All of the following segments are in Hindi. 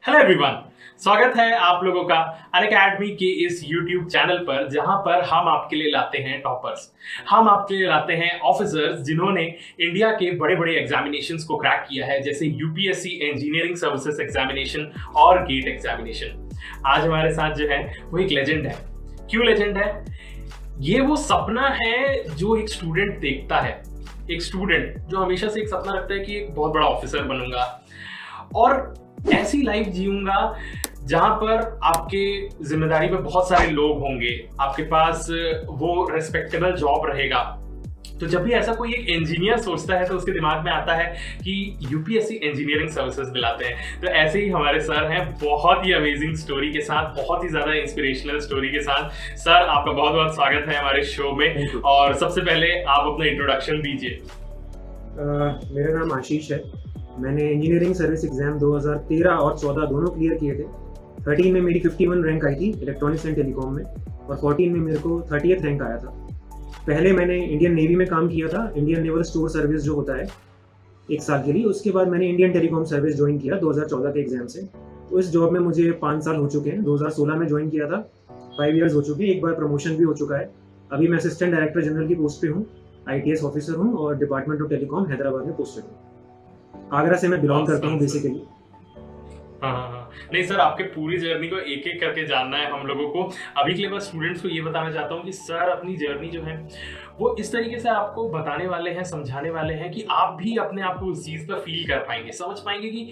हेलो एवरीवन, स्वागत है आप लोगों का अनअकैडमी के इस यूट्यूब चैनल पर, जहां पर हम आपके लिए लाते हैं टॉपर्स। हम आपके लिए लाते हैं ऑफिसर्स जिन्होंने इंडिया के बड़े बड़े एग्जामिनेशंस को क्रैक किया है, जैसे यूपीएससी इंजीनियरिंग सर्विसेज एग्जामिनेशन और गेट एग्जामिनेशन। आज हमारे साथ जो है वो एक लेजेंड है। क्यों लेजेंड है? ये वो सपना है जो एक स्टूडेंट देखता है, एक स्टूडेंट जो हमेशा से एक सपना रखता है कि एक बहुत बड़ा ऑफिसर बनूंगा और ऐसी लाइफ जीऊंगा जहां पर आपके जिम्मेदारी में बहुत सारे लोग होंगे, आपके पास वो रेस्पेक्टेबल जॉब रहेगा। तो जब भी ऐसा कोई एक इंजीनियर सोचता है तो उसके दिमाग में आता है कि यूपीएससी इंजीनियरिंग सर्विसेज दिलाते हैं। तो ऐसे ही हमारे सर हैं, बहुत ही अमेजिंग स्टोरी के साथ, बहुत ही ज्यादा इंस्पिरेशनल स्टोरी के साथ। सर, आपका बहुत बहुत स्वागत है हमारे शो में। और सबसे पहले आप अपना इंट्रोडक्शन दीजिए। मेरा नाम आशीष है। मैंने इंजीनियरिंग सर्विस एग्जाम 2013 और 14 दोनों क्लियर किए थे। 13 में मेरी 51 रैंक आई थी इलेक्ट्रॉनिक्स एंड टेलीकॉम में, और 14 में मेरे को 30th रैंक आया था। पहले मैंने इंडियन नेवी में काम किया था, इंडियन नेवल स्टोर सर्विस जो होता है, 1 साल के लिए। उसके बाद मैंने इंडियन टेलीकॉम सर्विस ज्वाइन किया 2014 के एग्जाम से। तो इस जॉब में मुझे 5 साल हो चुके हैं। 2016 में ज्वाइन किया था, 5 ईयर्स हो चुके हैं। एक बार प्रमोशन भी हो चुका है। अभी मैं असिस्टेंट डायरेक्टर जनरल की पोस्ट पे हूँ, ITS ऑफिसर हूँ, और डिपार्टमेंट ऑफ टेलीकॉम हैदराबाद में पोस्टेड हूँ। आगरा से मैं बिलोंग करता हूँ बेसिकली। हाँ, नहीं सर, आपके पूरी जर्नी को एक एक करके जानना है हम लोगों को। अभी के लिए बस स्टूडेंट्स को ये बताना चाहता हूँ कि सर अपनी जर्नी जो है वो इस तरीके से आपको बताने वाले हैं, समझाने वाले हैं कि आप भी अपने आप को उस चीज पर फील कर पाएंगे, समझ पाएंगे कि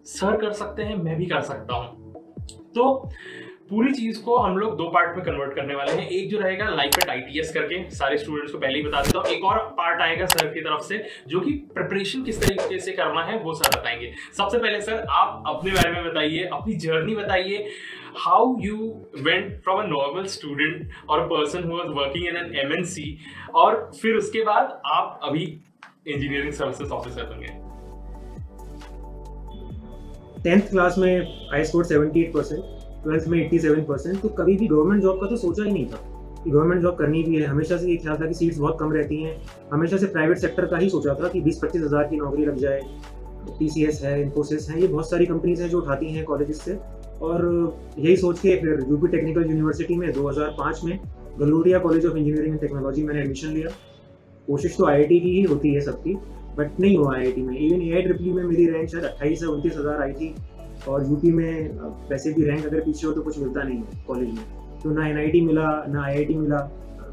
सर कर सकते हैं, मैं भी कर सकता हूँ। तो पूरी चीज को हम लोग 2 पार्ट में कन्वर्ट करने वाले हैं। एक जो रहेगा लाइफ एट ITS करके, सारे स्टूडेंट्स को पहले ही बता देता हूँ। एक और पार्ट आएगा सर की तरफ से, जो कि प्रिपरेशन किस तरीके से करना है वो सर बताएंगे। सबसे पहले सर आप अपने बारे में बताइए, अपनी जर्नी बताइए। How you went from a normal student और a person who was working in an MNC, और फिर उसके बाद आप अभी इंजीनियरिंग सर्विसेज ऑफिसर बन गए। 10th क्लास में आई स्कोर 78%, 12th में 87%। तो कभी भी गवर्नमेंट जॉब का तो सोचा ही नहीं था कि गवर्नमेंट जॉब करनी भी है। हमेशा से ये ख्याल था कि सीट्स बहुत कम रहती हैं। हमेशा से प्राइवेट सेक्टर का ही सोचा था कि 20-25 हज़ार की नौकरी लग जाए। TCS है, इन्फोसिस है, ये बहुत सारी कंपनीज हैं जो उठाती हैं कॉलेजेस से। और यही सोच के फिर यूपी टेक्निकल यूनिवर्सिटी में 2005 में Galgotia college of engineering and technology मैंने एडमिशन लिया। कोशिश तो IIT की ही होती है सबकी, बट नहीं हुआ IIT में। इवन AIEEE में मेरी रैंक शायद 28 से 29 हज़ार आई थी। और यूपी में वैसे भी रैंक अगर पीछे हो तो कुछ मिलता नहीं है कॉलेज में, तो ना NIT मिला ना IIT मिला।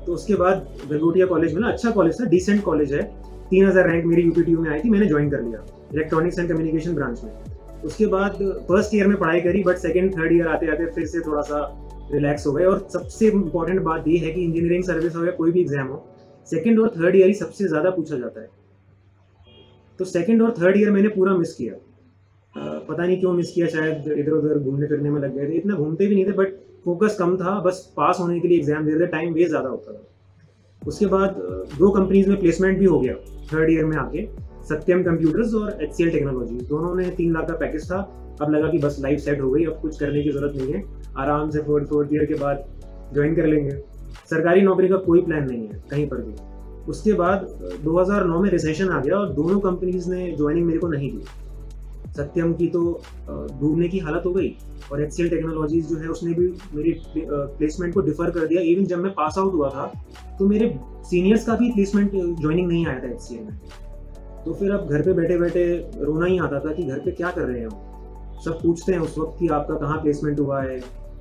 तो उसके बाद गलगोटिया कॉलेज मिला, अच्छा कॉलेज था, डिसेंट कॉलेज है। 3000 रैंक मेरी UPTU में आई थी, मैंने ज्वाइन कर लिया इलेक्ट्रॉनिक्स एंड कम्युनिकेशन ब्रांच में। उसके बाद फर्स्ट ईयर में पढ़ाई करी, बट सेकेंड थर्ड ईयर आते आते फिर से थोड़ा सा रिलैक्स हो गए। और सबसे इंपॉर्टेंट बात ये है कि इंजीनियरिंग सर्विस हो या कोई भी एग्जाम हो, सेकेंड और थर्ड ईयर ही सबसे ज़्यादा पूछा जाता है। तो सेकेंड और थर्ड ईयर मैंने पूरा मिस किया। पता नहीं क्यों मिस किया, शायद इधर उधर घूमने फिरने में लग गए थे। इतना घूमते भी नहीं थे, बट फोकस कम था, बस पास होने के लिए एग्जाम दे रहे थे, टाइम वेस्ट ज़्यादा होता था। उसके बाद 2 कंपनीज में प्लेसमेंट भी हो गया थर्ड ईयर में आके, सत्यम कंप्यूटर्स और HCL टेक्नोलॉजी। दोनों ने 3 लाख का पैकेज था। अब लगा कि बस लाइफ सेट हो गई, अब कुछ करने की जरूरत नहीं है, आराम से फोर्थ ईयर के बाद ज्वाइन कर लेंगे। सरकारी नौकरी का कोई प्लान नहीं है कहीं पर भी। उसके बाद 2009 में रिसेशन आ गया और दोनों कंपनीज ने ज्वाइनिंग मेरे को नहीं दी। सत्यम की तो डूबने की हालत हो गई, और HCL टेक्नोलॉजीज जो है उसने भी मेरी प्लेसमेंट को डिफर कर दिया। इवन जब मैं पास आउट हुआ था तो मेरे सीनियर्स का भी प्लेसमेंट ज्वाइनिंग नहीं आया था HCL में। तो फिर अब घर पे बैठे बैठे रोना ही आता था कि घर पे क्या कर रहे हैं हम। सब पूछते हैं उस वक्त कि आपका कहाँ प्लेसमेंट हुआ है,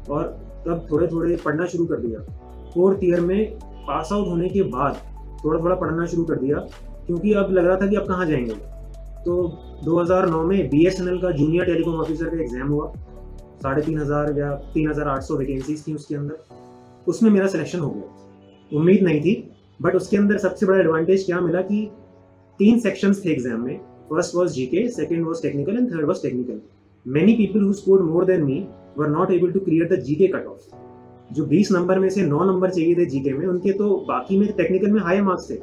और तब थोड़े थोड़े पढ़ना शुरू कर दिया। 4th ईयर में पास आउट होने के बाद थोड़ा थोड़ा पढ़ना शुरू कर दिया, क्योंकि अब लग रहा था कि अब कहाँ जाएंगे। तो 2009 में BSNL का जूनियर टेलीकॉम ऑफिसर का एग्जाम हुआ। 3500 या 3800 वैकेंसीज थी उसके अंदर। उसमें मेरा सिलेक्शन हो गया। उम्मीद नहीं थी, बट उसके अंदर सबसे बड़ा एडवांटेज क्या मिला कि 3 सेक्शंस थे एग्जाम में। First was GK, second was technical and third was technical. Many people who scored more than me were not able to clear the GK cut off. जो 20 नंबर में से 9 नंबर चाहिए थे GK में, उनके तो बाकी में टेक्निकल में हाई मार्क्स थे।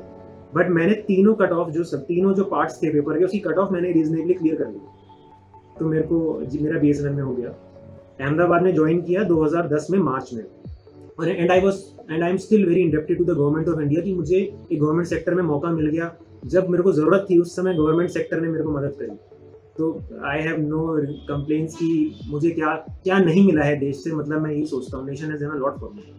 बट मैंने तीनों कट ऑफ तीनों जो पार्ट्स थे पेपर के, उसकी कट ऑफ मैंने रीजनेबली क्लियर कर ली। तो मेरा BSNL में हो गया। अहमदाबाद में ज्वाइन किया 2010 में मार्च में। और and I am still very indebted to the government of India कि मुझे एक गवर्नमेंट सेक्टर में मौका मिल गया। जब मेरे को ज़रूरत थी उस समय गवर्नमेंट सेक्टर ने मेरे को मदद करी। तो आई हैव नो कंप्लेंट्स कि मुझे क्या क्या नहीं मिला है देश से, मतलब मैं यही सोचता हूँ nation has done a lot for me.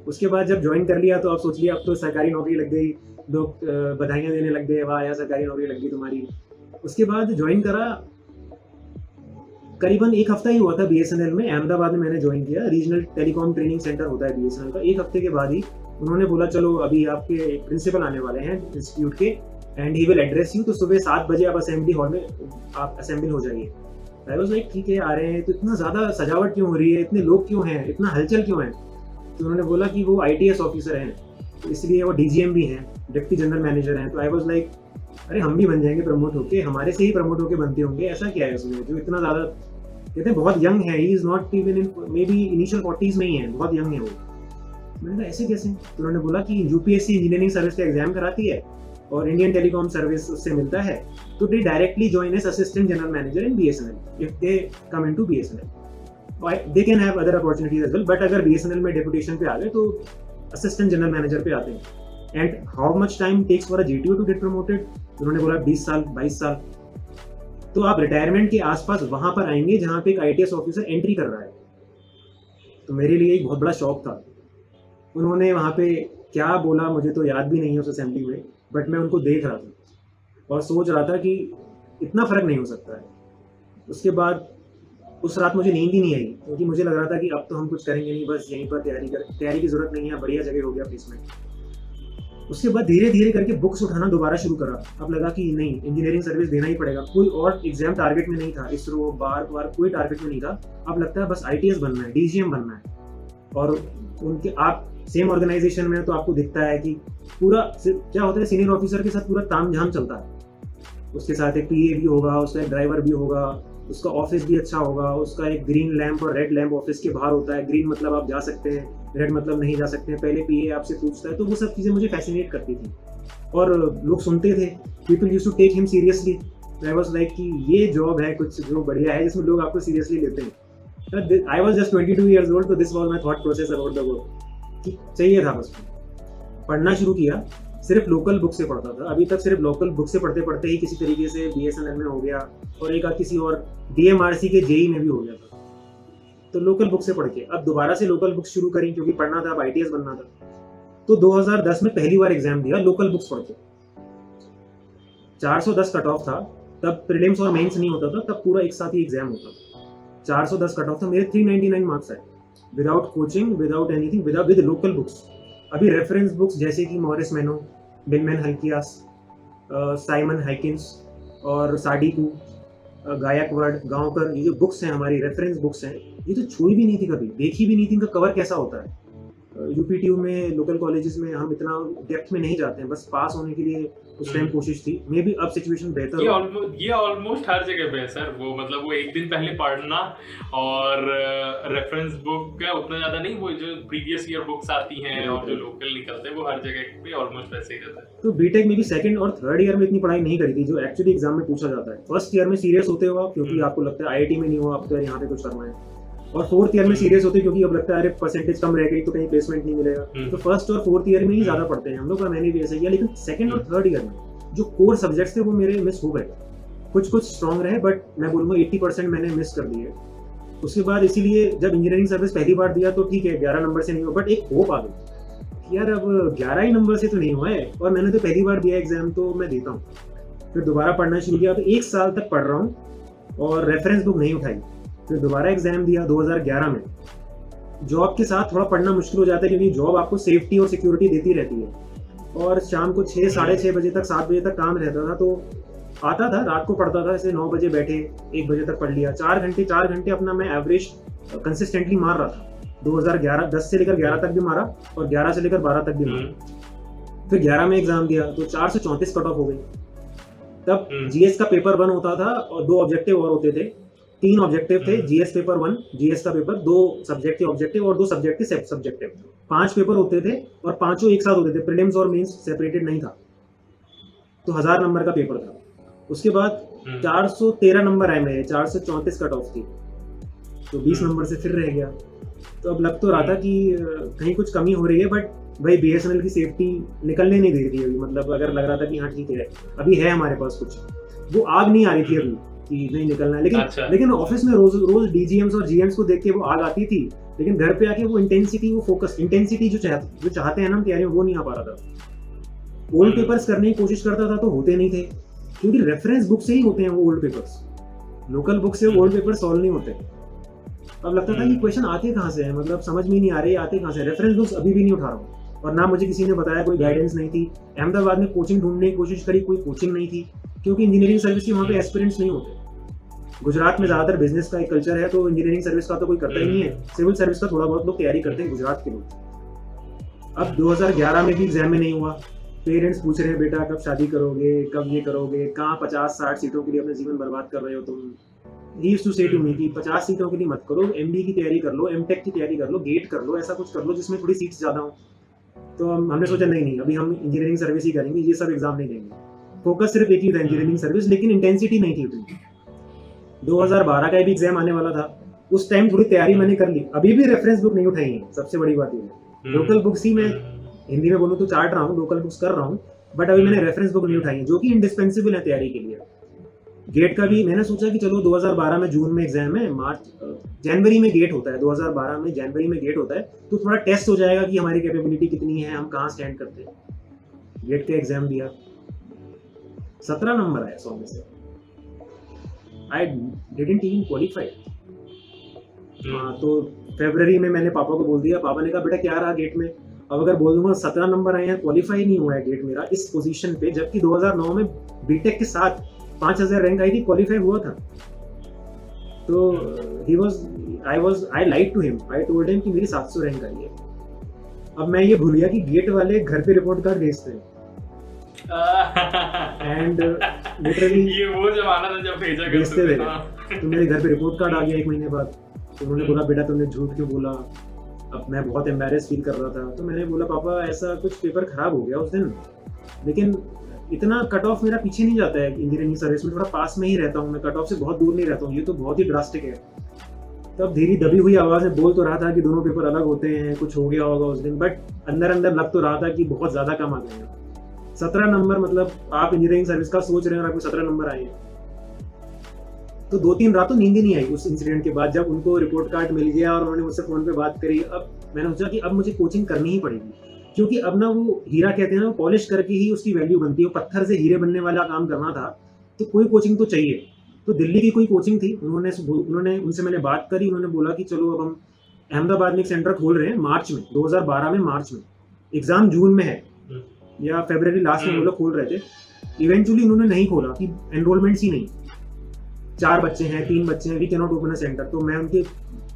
उसके बाद जब ज्वाइन कर लिया तो अब सोच लिया अब तो सरकारी नौकरी लग गई, लोग बधाइयाँ देने लग गए, वाह यार सरकारी नौकरी लग गई तुम्हारी। उसके बाद ज्वाइन करा, करीबन एक हफ्ता ही हुआ था BSNL में, अहमदाबाद में मैंने ज्वाइन किया। रीजनल टेलीकॉम ट्रेनिंग सेंटर होता है BSNL का। एक हफ्ते के बाद ही उन्होंने बोला चलो अभी आपके प्रिंसिपल आने वाले हैं इंस्टीट्यूट के and he will address you, तो सुबह 7 बजे आप असेंबली हॉल में आप असेंबल हो जाइए। आई वाज लाइक ठीक है आ रहे हैं तो इतना ज़्यादा सजावट क्यों हो रही है, इतने लोग क्यों हैं, इतना हलचल क्यों है। तो उन्होंने बोला कि वो ITS ऑफिसर हैं, तो इसलिए वो DGM भी हैं, डिप्टी जनरल मैनेजर हैं। तो आई वाज लाइक अरे हम भी बन जाएंगे प्रमोट होके, हमारे से ही प्रमोट होके बनते होंगे, ऐसा क्या है उसमें जो इतना ज़्यादा। कहते हैं बहुत यंग है, he is not even in may be initial 40s में ही है, बहुत यंग है वो। मैंने कहा ऐसे कैसे। तो उन्होंने बोला कि UPSC इंजीनियरिंग सर्विस का एग्जाम कराती है और इंडियन टेलीकॉम सर्विस उससे मिलता है, तो they directly join as assistant general manager in BSNL if they come into BSNL। They can have other opportunities as well, but अगर BSNL में डेपुटेशन पे आ गए तो असिस्टेंट जनरल मैनेजर पे आते हैं। And how much time takes for a GTO to get promoted, उन्होंने बोला 20 साल 22 साल। तो आप रिटायरमेंट के आसपास वहां पर आएंगे जहां पे एक ITS ऑफिसर एंट्री कर रहा है। तो मेरे लिए एक बहुत बड़ा शौक था। उन्होंने वहां पे क्या बोला मुझे तो याद भी नहीं है उस असेंबली में, बट मैं उनको देख रहा था और सोच रहा था कि इतना फर्क नहीं हो सकता है। उसके बाद उस रात मुझे नींद ही नहीं आई, क्योंकि मुझे लग रहा था कि अब तो हम कुछ करेंगे नहीं, बस यहीं पर तैयारी की जरूरत नहीं है, बढ़िया जगह हो गया प्लेसमेंट। उसके बाद धीरे धीरे करके बुक्स उठाना दोबारा शुरू करा। अब लगा कि नहीं इंजीनियरिंग सर्विस देना ही पड़ेगा, कोई और एग्जाम टारगेट में नहीं था, इसरो बार कोई टारगेट में नहीं था। अब लगता है बस ITS बनना है, DGM बनना है। और उनके आप सेम ऑर्गेनाइजेशन में तो आपको दिखता है कि पूरा क्या होता है, सीनियर ऑफिसर के साथ पूरा ताम झाम चलता है। उसके साथ एक PA भी होगा, उसका एक ड्राइवर भी होगा, उसका ऑफिस भी अच्छा होगा, उसका एक ग्रीन लैंप और रेड लैंप ऑफिस के बाहर होता है। ग्रीन मतलब आप जा सकते हैं, रेड मतलब नहीं जा सकते हैं। पहले PA आपसे पूछता है, तो वो सब चीज़ें मुझे फैसिनेट करती थी और लोग सुनते थे। People used to take him seriously. I was like कि ये जॉब है कुछ जो बढ़िया है जिसमें लोग आपको सीरियसली लेते हैं। I was just 22 years old, तो this was my thought process about the work कि चाहिए था बस। पढ़ना शुरू किया, सिर्फ लोकल बुक से पढ़ता था। अभी तक सिर्फ लोकल बुक से पढ़ते पढ़ते ही किसी तरीके से BSNL में हो गया और एक किसी और DMRC के JEE में भी हो गया था। तो लोकल बुक से पढ़ के अब दोबारा से लोकल बुक्स शुरू करी, क्योंकि पढ़ना था, अब ITS बनना था। तो 2010 में पहली बार एग्जाम दिया लोकल बुक्स पढ़ के। 410 कट ऑफ था, तब प्रीलिम्स और मेंस नहीं होता था, तब पूरा एक साथ ही एग्जाम होता था। 410 कट ऑफ था, मेरे 399 मार्क्स आए, without coaching, without anything, with local books. अभी रेफरेंस बुक्स जैसे कि मॉरिस मेनो, बिलमैन हल्कियास, साइमन हाइकिंस और साडिकू, गायकवाड़, गांवकर, ये जो बुक्स हैं हमारी रेफरेंस बुक्स हैं, ये तो छुई भी नहीं थी, कभी देखी भी नहीं थी इनका कवर कैसा होता है। UPTU में लोकल कॉलेजेस में हम इतना डेप्थ में नहीं जाते हैं, बस पास होने के लिए उस टाइम कोशिश थी। मे बी अब सिचुएशन बेहतर ये ऑलमोस्ट हर जगह पे है सर। वो मतलब वो एक दिन पहले पढ़ना और रेफरेंस बुक का उतना ज्यादा नहीं, वो जो प्रीवियस ईयर बुक्स आती हैं और जो लोकल निकलते हैं वो हर जगह पे ऑलमोस्ट वैसे ही रहता है। तो बीटेक में भी सेकंड और थर्ड ईयर में इतनी पढ़ाई नहीं करी थी जो एक्चुअली एग्जाम में पूछा जाता है। फर्स्ट ईयर में सीरियस होते हो आप, क्योंकि आपको लगता है IIT में नहीं हो आप, तो यहाँ पे कुछ करना है। और फोर्थ ईयर में सीरियस होते क्योंकि अब लगता है अरे परसेंटेज कम रह गई तो कहीं प्लेसमेंट नहीं मिलेगा। तो फर्स्ट और फोर्थ ईयर में ही ज्यादा पढ़ते हैं हम लोग, और मैंने भी ऐसा किया। लेकिन सेकंड और थर्ड ईयर में जो कोर सब्जेक्ट्स थे वो मेरे मिस हो गए। कुछ स्ट्रॉन्ग रहे, बट मैं बोलूँगा 80% मैंने मिस कर दिए। उसके बाद इसीलिए जब इंजीनियरिंग सर्विस पहली बार दिया तो ठीक है 11 नंबर से नहीं हुआ, बट एक होप आ गई यार अब 11 ही नंबर से तो नहीं हुआ है, और मैंने तो पहली बार दिया एग्जाम तो मैं देता हूँ। फिर दोबारा पढ़ना शुरू किया, तो 1 साल तक पढ़ रहा हूँ और रेफरेंस बुक नहीं उठाई। फिर दोबारा एग्जाम दिया 2011 में। जॉब के साथ थोड़ा पढ़ना मुश्किल हो जाता है, क्योंकि जॉब आपको सेफ्टी और सिक्योरिटी देती रहती है, और शाम को 6 साढ़े 6 बजे तक 7 बजे तक काम रहता था। तो आता था, रात को पढ़ता था, ऐसे 9 बजे बैठे 1 बजे तक पढ़ लिया। 4 घंटे अपना मैं एवरेज कंसिस्टेंटली मार रहा था। 2011 10 से लेकर 11 तक भी मारा और 11 से लेकर 12 तक भी मारा। फिर 11 में एग्जाम दिया तो 434 कट ऑफ हो गई। तब GS का पेपर 1 होता था और 2 ऑब्जेक्टिव और होते थे। 3 ऑब्जेक्टिव थे, GS पेपर 1, GS का पेपर, 2 सब्जेक्टिव ऑब्जेक्टिव और 2 सब्जेक्टिव सब्जेक्टिव। 5 पेपर होते थे और पांचों एक साथ होते थे, प्रीलिम्स और मेंस सेपरेटेड नहीं था। तो 1000 नंबर का पेपर था। उसके बाद 413 नंबर आए मेरे, 434 कट ऑफ थी, तो 20 नंबर से फिर रह गया। तो अब लग तो रहा था कि कहीं कुछ कमी हो रही है, बट भाई BSNL की सेफ्टी निकलने नहीं दे रही थी अभी। मतलब अगर लग रहा था कि हाँ ठीक है अभी है हमारे पास कुछ, वो आग नहीं आ रही थी अभी। कि नहीं निकलना है, लेकिन अच्छा। लेकिन ऑफिस में रोज रोज डीजीएम्स और जीएम्स को देख के वो आग आती थी, लेकिन घर पे आके वो इंटेंसिटी, वो फोकस, इंटेंसिटी जो चाहते हैं ना हम तैयारी में, वो नहीं आ पा रहा था। ओल्ड पेपर्स करने की कोशिश करता था तो होते नहीं थे, क्योंकि रेफरेंस बुक से ही होते हैं वो ओल्ड पेपर्स, लोकल बुक से ओल्ड पेपर सॉल्व नहीं होते। अब लगता था कि क्वेश्चन आते कहाँ से हैं, मतलब समझ में नहीं आ रही आते कहाँ से। रेफरेंस बुक्स अभी भी नहीं उठा रहा हूँ, और ना मुझे किसी ने बताया, कोई गाइडेंस नहीं थी। अहमदाबाद में कोचिंग ढूंढने की कोशिश करी, कोई कोचिंग नहीं थी, क्योंकि इंजीनियरिंग सर्विस के वहाँ पे एस्पिरेंट्स नहीं होते। गुजरात में ज्यादातर बिजनेस का एक कल्चर है, तो इंजीनियरिंग सर्विस का तो कोई करता ही नहीं है। सिविल सर्विस का थोड़ा बहुत लोग तैयारी करते हैं गुजरात के लोग। अब 2011 में भी एग्जाम में नहीं हुआ, पेरेंट्स पूछ रहे हैं बेटा कब शादी करोगे, कब ये करोगे, कहाँ 50-60 सीटों के लिए अपना जीवन बर्बाद कर रहे हो तुम। ही यूज्ड टू से टू मी कि 50 सीटों के लिए मत करो, एमडी की तैयारी कर लो, एमटेक की तैयारी कर लो, गेट कर लो, ऐसा कुछ कर लो जिसमें थोड़ी सीट्स ज्यादा हो। तो हमने सोचा नहीं, अभी हम इंजीनियरिंग सर्विस ही करेंगे, ये सब एग्जाम नहीं देंगे। फोकस सिर्फ एक ही था, इंजीनियरिंग सर्विस, लेकिन इंटेंसिटी नहीं थी उतनी। 2012 का भी एग्जाम आने वाला था, उस टाइम थोड़ी तैयारी मैंने कर ली। अभी भी रेफरेंस बुक नहीं उठाई है, सबसे बड़ी बात ये है। लोकल बुक्स ही मैं हिंदी में बोलूँ तो चाट रहा हूँ, लोकल बुक्स कर रहा हूँ, बट अभी मैंने रेफरेंस बुक नहीं उठाई है, जो कि इंडिस्पेंसिबल है तैयारी के लिए। गेट का भी मैंने सोचा कि चलो 2012 में जून में एग्जाम है, जनवरी में गेट होता है, 2012 में जनवरी में गेट होता है, तो थोड़ा टेस्ट हो जाएगा कि हमारी कैपेबिलिटी कितनी है, हम कहाँ स्टैंड करते हैं। गेट का एग्जाम दिया, 17 नंबर आया 100 में से। I didn't even qualify. तो फरवरी में मैंने पापा को बोल दिया, पापा ने कहा बेटा क्या रहा गेट में। अब अगर बोल दूंगा 17 नंबर आए हैं, क्वालिफाई नहीं हुआ है गेट मेरा इस पोजीशन पे, जबकि 2009 में बीटेक के साथ 5000 रैंक आई थी, क्वालिफाई हुआ था। तो I lied to him, I told him कि मेरी 700 रैंक आई है। अब मैं ये भूल गया कि गेट वाले घर पे रिपोर्ट कार्ड भेजते हैं, एंड लिटरली ये वो जमाना था जब भेजा करते थे। तो मेरे घर पे रिपोर्ट कार्ड आ गया 1 महीने बाद। तो उन्होंने बोला बेटा तुमने झूठ क्यों बोला। अब मैं बहुत एम्बैरेस फील कर रहा था, तो मैंने बोला पापा ऐसा कुछ पेपर खराब हो गया उस दिन, लेकिन इतना कट ऑफ मेरा पीछे नहीं जाता है इंजीनियरिंग सर्विस में, थोड़ा पास में ही रहता हूँ मैं, कट ऑफ से बहुत दूर नहीं रहता हूँ, ये तो बहुत ही ड्रास्टिक है। तब धीरे दबी हुई आवाज में बोल तो रहा था कि दोनों पेपर अलग होते हैं, कुछ हो गया होगा उस दिन, बट अंदर अंदर लग तो रहा था कि बहुत ज्यादा कम आ गए हैं। 17 नंबर, मतलब आप इंजीनियरिंग सर्विस का सोच रहे हैं और आपको 17 नंबर आए हैं। तो 2-3 रातों नींद ही नहीं आई उस इंसिडेंट के बाद, जब उनको रिपोर्ट कार्ड मिल गया और उन्होंने मुझसे फोन पे बात करी। अब मैंने सोचा कि अब मुझे कोचिंग करनी ही पड़ेगी, क्योंकि अब ना वो हीरा कहते हैं ना, पॉलिश करके ही उसकी वैल्यू बनती है। पत्थर से हीरे बनने वाला काम करना था, तो कोई कोचिंग तो चाहिए। तो दिल्ली की कोई कोचिंग थी, उन्होंने उनसे मैंने बात करी, उन्होंने बोला कि चलो अब हम अहमदाबाद में एक सेंटर खोल रहे हैं मार्च में, 2012 में मार्च में। एग्जाम जून में है या फरवरी लास्ट में वो लोग खोल रहे थे। इवेंचुअली उन्होंने नहीं खोला कि एनरोलमेंट्स ही नहीं, 4 बच्चे हैं, 3 बच्चे हैं, we can not open a centre. तो मैं उनके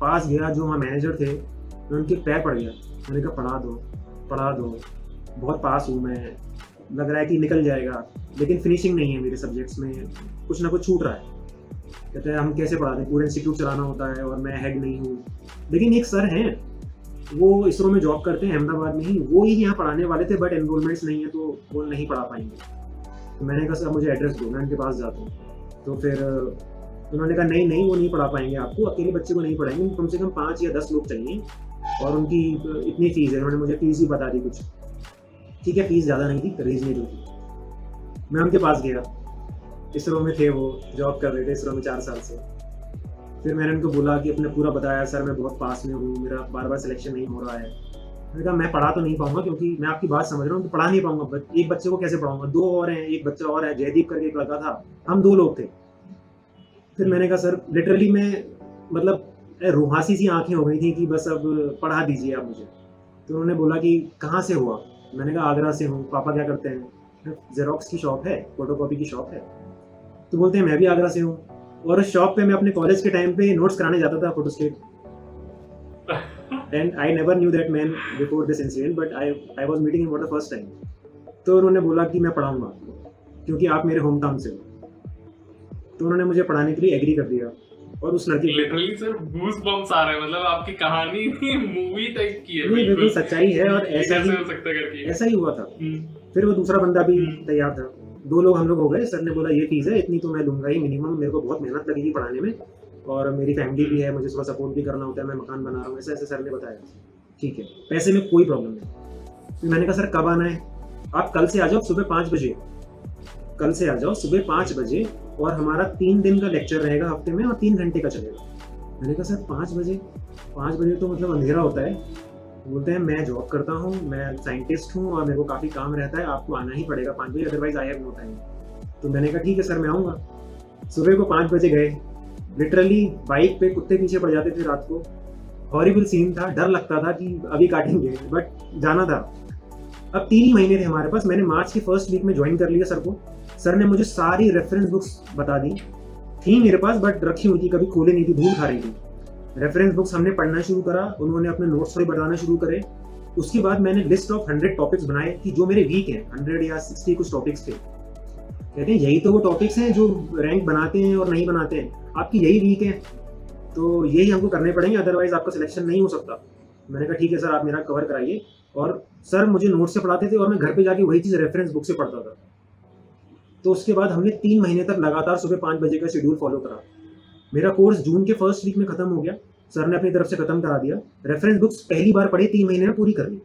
पास गया, जो वहाँ मैनेजर थे, मैं उनके पैर पड़ गया। मैंने कहा पढ़ा दो, बहुत पास हूँ मैं, लग रहा है कि निकल जाएगा, लेकिन फिनिशिंग नहीं है मेरे सब्जेक्ट्स में, कुछ ना कुछ छूट रहा है। कहते हैं हम कैसे पढ़ाते हैं, पूरा इंस्टीट्यूट चलाना होता है और मैं हेड नहीं हूँ। लेकिन एक सर हैं, वो इसरो में जॉब करते हैं अहमदाबाद में ही, वो ही यहाँ पढ़ाने वाले थे, बट एनरोलमेंट्स नहीं है तो वो नहीं पढ़ा पाएंगे। तो मैंने कहा सर मुझे एड्रेस दो, मैं उनके पास जाता हूँ। तो फिर उन्होंने कहा नहीं वो नहीं पढ़ा पाएंगे आपको, अकेले बच्चे को नहीं पढ़ाएंगे, कम से कम 5 या 10 लोग चाहिए, और उनकी इतनी फीस है। उन्होंने मुझे फीस ही बता दी कुछ, ठीक है फीस ज़्यादा नहीं थी, रीजनेबल थी। मैं उनके पास गया, इसरो में थे वो, जॉब कर रहे थे इसरो में 4 साल से। फिर मैंने उनको बोला कि अपने पूरा बताया, सर मैं बहुत पास में हूँ, मेरा बार सिलेक्शन नहीं हो रहा है। मैंने कहा मैं पढ़ा तो नहीं पाऊंगा, क्योंकि मैं आपकी बात समझ रहा हूँ कि पढ़ा नहीं पाऊंगा, एक बच्चे को कैसे पढ़ाऊंगा, 2 और हैं, एक बच्चा और है, जयदीप करके एक लड़का था, हम 2 लोग थे। फिर मैंने कहा सर लिटरली मैं, मतलब रुहासी सी आंखें हो गई थी कि बस अब पढ़ा दीजिए आप मुझे। तो उन्होंने बोला कि कहाँ से हुआ। मैंने कहा आगरा से हूँ। पापा क्या करते हैं, जेरोक्स की शॉप है, फोटोकॉपी की शॉप है। तो बोलते हैं मैं भी आगरा से हूँ, और उस शॉप पे मैं अपने कॉलेज के टाइम पे नोट्स कराने जाता था, photostat. And I never knew that man before this incident, but I was meeting him for the first time. तो उन्होंने बोला कि मैं पढ़ाऊंगा आपको, क्योंकि आप मेरे होम टाउन से हो। तो उन्होंने मुझे पढ़ाने के लिए एग्री कर दिया। और उस लड़की, लिटरली सर गूज बम्स आ रहे हैं, मतलब आपकी कहानी मूवी टाइप की है। नहीं बिल्कुल सच्चाई है, और ऐसा ही हुआ था। फिर वो दूसरा बंदा भी तैयार था, 2 लोग हम लोग हो गए। सर ने बोला ये फीस है, इतनी तो मैं लूंगा ही मिनिमम, मेरे को बहुत मेहनत लगेगी पढ़ाने में, और मेरी फैमिली भी है, मुझे थोड़ा सपोर्ट भी करना होता है, मैं मकान बना रहा हूँ, ऐसा ऐसे सर ने बताया। ठीक है, पैसे में कोई प्रॉब्लम नहीं। फिर मैंने कहा सर कब आना है। आप कल से आ जाओ सुबह 5 बजे। कल से आ जाओ सुबह 5 बजे और हमारा 3 दिन का लेक्चर रहेगा हफ्ते में और 3 घंटे का चलेगा। मैंने कहा सर 5 बजे? 5 बजे तो मतलब अंधेरा होता है। बोलते हैं मैं जॉब करता हूँ, मैं साइंटिस्ट हूँ और मेरे को काफ़ी काम रहता है, आपको आना ही पड़ेगा 5 बजे, otherwise I have no time. तो मैंने कहा ठीक है सर मैं आऊँगा। सुबह को 5 बजे गए, लिटरली बाइक पे कुत्ते पीछे पड़ जाते थे रात को, हॉरिबल सीन था, डर लगता था कि अभी काटेंगे, बट जाना था। अब 3 ही महीने थे हमारे पास। मैंने मार्च के फर्स्ट वीक में ज्वाइन कर लिया सर को। सर ने मुझे सारी रेफरेंस बुक्स बता दी, थी मेरे पास बट रखी हुई थी, कभी खोले नहीं थी, धूल खा रही थी। रेफरेंस बुक्स हमने पढ़ना शुरू करा, उन्होंने अपने नोट्स थोड़े बताना शुरू करे। उसके बाद मैंने लिस्ट ऑफ 100 टॉपिक्स बनाए कि जो मेरे वीक हैं, 100 या 60 कुछ टॉपिक्स थे। कहते हैं यही तो वो टॉपिक्स हैं जो रैंक बनाते हैं और नहीं बनाते हैं, आपकी यही वीक है तो यही हमको करने पड़ेंगे, अदरवाइज आपका सिलेक्शन नहीं हो सकता। मैंने कहा ठीक है सर आप मेरा कवर कराइए। और सर मुझे नोट से पढ़ाते थे और मैं घर पे जाके वही चीज़ रेफरेंस बुक से पढ़ता था। तो उसके बाद हमने 3 महीने तक लगातार सुबह 5 बजे का शेड्यूल फॉलो करा। मेरा कोर्स जून के फर्स्ट वीक में खत्म हो गया, सर ने अपनी तरफ से खत्म करा दिया। रेफरेंस बुक्स पहली बार पढ़े 3 महीने में पूरी कर ली,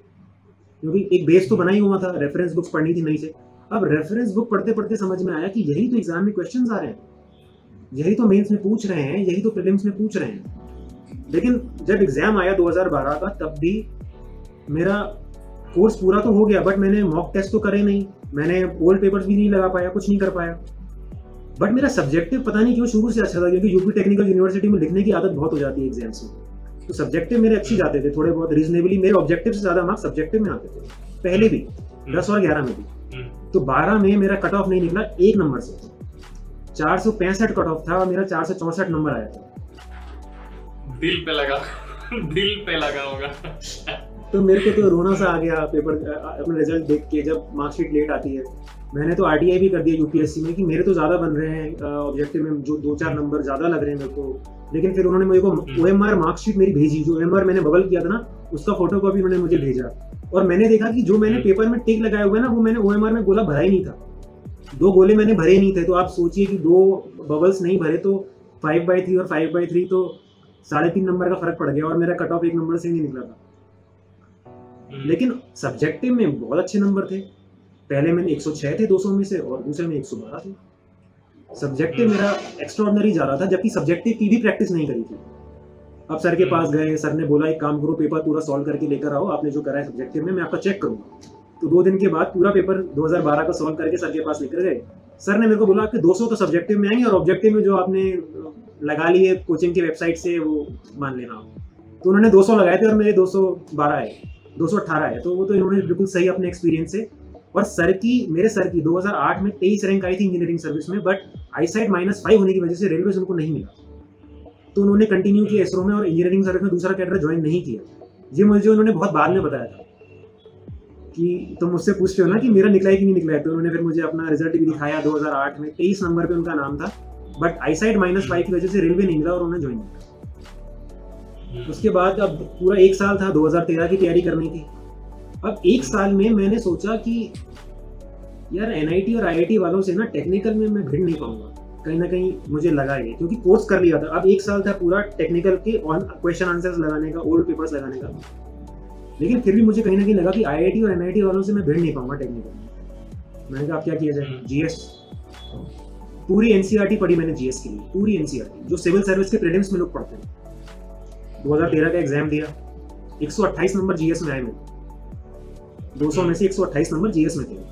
क्योंकि एक बेस तो बना ही हुआ था, रेफरेंस बुक्स पढ़नी थी नहीं से। अब रेफरेंस बुक पढ़ते पढ़ते समझ में आया कि यही तो एग्जाम में क्वेश्चंस आ रहे हैं, यही तो मेंस में पूछ रहे हैं, यही तो प्रीलिम्स में पूछ रहे हैं। लेकिन जब एग्जाम आया 2012 का, तब भी मेरा कोर्स पूरा तो हो गया बट मैंने मॉक टेस्ट तो करे नहीं, मैंने ओल्ड पेपर्स भी नहीं लगा पाया, कुछ नहीं कर पाया। बट मेरा सब्जेक्टिव पता नहीं क्यों शुरू से अच्छा था, क्योंकि यूपी टेक्निकल यूनिवर्सिटी में लिखने की आदत बहुत हो जाती है एग्जाम्स में, तो सब्जेक्टिव मेरे अच्छे जाते थे, थोड़े बहुत रीजनेबली। मेरे ऑब्जेक्टिव से ज़्यादा मार्क्स सब्जेक्टिव में आते थे, पहले भी 10 और 11 में भी। तो 12 में मेरा कट ऑफ नहीं निकला 1 नंबर से, 465 कट ऑफ था और मेरा 464 नंबर आया था। दिल पे लगा दिल पे लगा होगा। तो मेरे को तो रोना सा आ गया पेपर अपना रिजल्ट देख के, जब मार्कशीट लेट आती है। मैंने तो आरटीआई भी कर दिया यूपीएससी में कि मेरे तो ज़्यादा बन रहे हैं ऑब्जेक्टिव में, जो 2-4 नंबर ज़्यादा लग रहे हैं मेरे को। लेकिन फिर उन्होंने मुझे को ओएमआर मार्कशीट मेरी भेजी, जो ओएमआर मैंने बबल किया था ना, उसका फोटो कॉपी उन्होंने मुझे भेजा। और मैंने देखा कि जो मैंने पेपर में टिक लगाए हुए ना, वो मैंने ओएमआर में गोला भरा ही नहीं था, 2 गोले मैंने भरे नहीं थे। तो आप सोचिए कि 2 बबल्स नहीं भरे तो 5/3 और 5/3 तो 3.5 नंबर का फर्क पड़ गया और मेरा कट ऑफ 1 नंबर से नहीं निकला था। लेकिन सब्जेक्टिव में बहुत अच्छे नंबर थे, पहले मैंने 106 थे 200 में से और दूसरे में 112 थे। सब्जेक्टिव मेरा एक्स्ट्राऑर्डिनरी जा रहा था, जबकि सब्जेक्टिव की भी प्रैक्टिस नहीं करी थी। अब सर के पास गए, सर ने बोला एक काम करो, पेपर पूरा सॉल्व करके लेकर आओ, आपने जो करा है सब्जेक्टिव में मैं आपका चेक करूंगा। तो 2 दिन के बाद पूरा पेपर 2012 का सॉल्व करके सर के पास लेकर गए। सर ने मेरे को बोला आपके 200 तो सब्जेक्टिव में आएंगे और ऑब्जेक्टिव में जो आपने लगा लिए कोचिंग की वेबसाइट से वो मान लेना। तो उन्होंने 200 लगाए थे और मेरे 212 आए, 218 है। तो वो तो इन्होंने बिल्कुल सही अपने एक्सपीरियंस से। और मेरे सर की 2008 में 23 रैंक आई थी इंजीनियरिंग सर्विस में, बट आईसाइट -5 होने की वजह से रेलवे से उनको नहीं मिला। तो उन्होंने कंटिन्यू किया इसरो में और इंजीनियरिंग सर्विस में दूसरा कैडर ज्वाइन नहीं किया। ये मुझे उन्होंने बहुत बाद में बताया था कि तुम मुझसे पूछते हो ना कि मेरा निकला है कि नहीं निकला है। तो उन्होंने फिर मुझे अपना रिजल्ट भी दिखाया 2008 में, 23 नंबर पे उनका नाम था, बट आईसाइट -5 की वजह से रेलवे नहीं मिला और उन्होंने ज्वाइन किया। उसके बाद अब पूरा 1 साल था, 2013 की तैयारी करनी थी। अब 1 साल में मैंने सोचा कि यार एनआईटी और आईआईटी वालों से ना टेक्निकल में मैं भिड़ नहीं पाऊंगा, कहीं ना कहीं मुझे लगा ये, क्योंकि कोर्स कर लिया था। अब 1 साल था पूरा टेक्निकल के क्वेश्चन आंसर्स लगाने का, ओल्ड पेपर्स लगाने का। लेकिन फिर भी मुझे कहीं ना कहीं लगा कि आईआईटी और एनआईटी वालों से मैं भिड़ नहीं पाऊंगा टेक्निकल में। मैंने कहा अब क्या किया जाए, जीएस, पूरी एनसीईआरटी पढ़ी मैंने जीएस के लिए, पूरी एनसीईआरटी जो सिविल सर्विस के प्रीलिम्स में लोग पढ़ते हैं। 2013 का एग्जाम दिया, 128 नंबर जीएस में आए मेरे, 200 में से 128 नंबर जीएस में थे।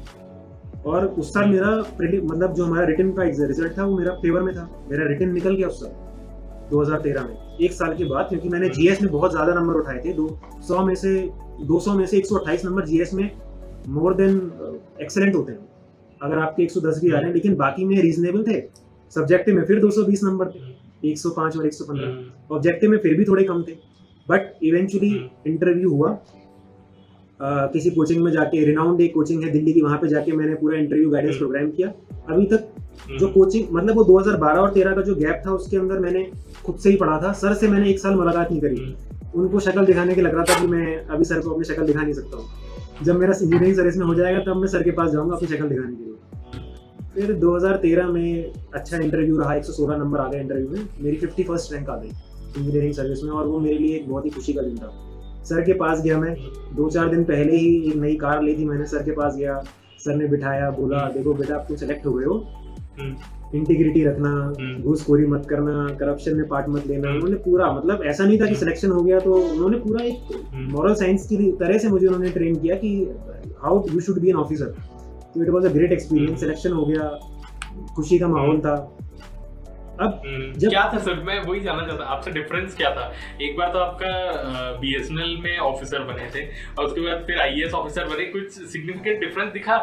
और उस साल मेरा मतलब जो हमारा रिटन का रिजल्ट था वो मेरा फेवर में था, मेरा रिटन निकल गया उस साल 2013 में, 1 साल के बाद। क्योंकि मैंने जीएस में बहुत ज़्यादा नंबर उठाए थे, 200 में से 128 नंबर जीएस में मोर देन एक्सेलेंट होते हैं अगर आपके 110 भी आ रहे हैं। लेकिन बाकी में रीजनेबल थे। सब्जेक्टिव में फिर 220 नंबर थे, 105 और 115। ऑब्जेक्टिव में फिर भी थोड़े कम थे। बट इवेंचुअली इंटरव्यू हुआ किसी कोचिंग में जाके, रिनाउंड एक कोचिंग है दिल्ली की, वहाँ पे जाके मैंने पूरा इंटरव्यू गाइडेंस प्रोग्राम किया। अभी तक जो कोचिंग, मतलब वो 2012 और 13 का जो गैप था उसके अंदर मैंने खुद से ही पढ़ा था। सर से मैंने 1 साल मुलाकात नहीं करी, उनको शक्ल दिखाने के लग रहा था कि मैं अभी सर को अपनी शक्ल दिखा नहीं सकता हूँ। जब मेरा इंजीनियरिंग सर्विस में हो जाएगा तब मैं सर के पास जाऊँगा अपनी शक्ल दिखाने के लिए। फिर 2013 में अच्छा इंटरव्यू रहा, 116 नंबर आ गए इंटरव्यू में, मेरी 51st रैंक आ गई इंजीनियरिंग सर्विस में। और वो मेरे लिए एक बहुत ही खुशी का दिन था। सर के पास गया मैं, 2-4 दिन पहले ही एक नई कार ली थी मैंने, सर के पास गया, सर ने बिठाया, बोला देखो बेटा आप तो सेलेक्ट हो गए हो, इंटीग्रिटी रखना, घूसखोरी मत करना, करप्शन में पार्ट मत लेना। उन्होंने पूरा, मतलब ऐसा नहीं था कि सिलेक्शन हो गया तो उन्होंने पूरा एक मॉरल साइंस की तरह से मुझे उन्होंने ट्रेन किया कि how you should be an officer. तो it was a great experience. Selection हो गया, खुशी का माहौल था। अब जब क्या था सर, मैं वही जानना चाहता आपसे, डिफरेंस क्या था? एक बार तो आपका बीएसएनएल में ऑफिसर बने थे और उसके बाद फिर आईएएस ऑफिसर बने, कुछ सिग्निफिकेंट डिफरेंस दिखा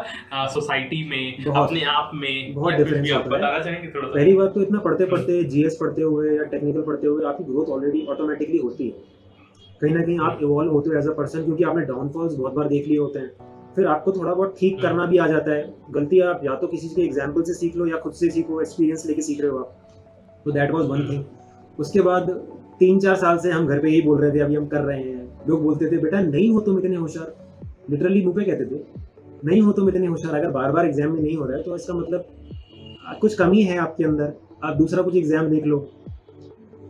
सोसाइटी में, अपने आप में? बहुत डिफरेंस आप बताना चाहेंगे थोड़ा सा? पहली बात तो इतना पढ़ते पढ़ते, जीएस पढ़ते हुए या टेक्निकल पढ़ते हुए आपकी ग्रोथ ऑलरेडी ऑटोमेटिकली होती है। कहीं ना कहीं आप इवॉल्व होते हो एज अ पर्सन, क्योंकि आपने डाउनफॉल्स बहुत बार देख लिए होते हैं। फिर आपको थोड़ा बहुत ठीक करना भी आ जाता है। गलती आप या तो किसी के एग्जाम्पल से सीख लो या खुद से सीखो, एक्सपीरियंस लेके सीख रहे हो आप। तो दैट वाज वन थिंग। उसके बाद 3-4 साल से हम घर पे यही बोल रहे थे अभी हम कर रहे हैं। लोग बोलते थे बेटा नहीं हो तुम इतने होशियार, लिटरली मुंह पे कहते थे नहीं हो तुम इतने होशियार, अगर बार बार एग्जाम में नहीं हो रहा है तो इसका मतलब कुछ कमी है आपके अंदर, आप दूसरा कुछ एग्जाम देख लो।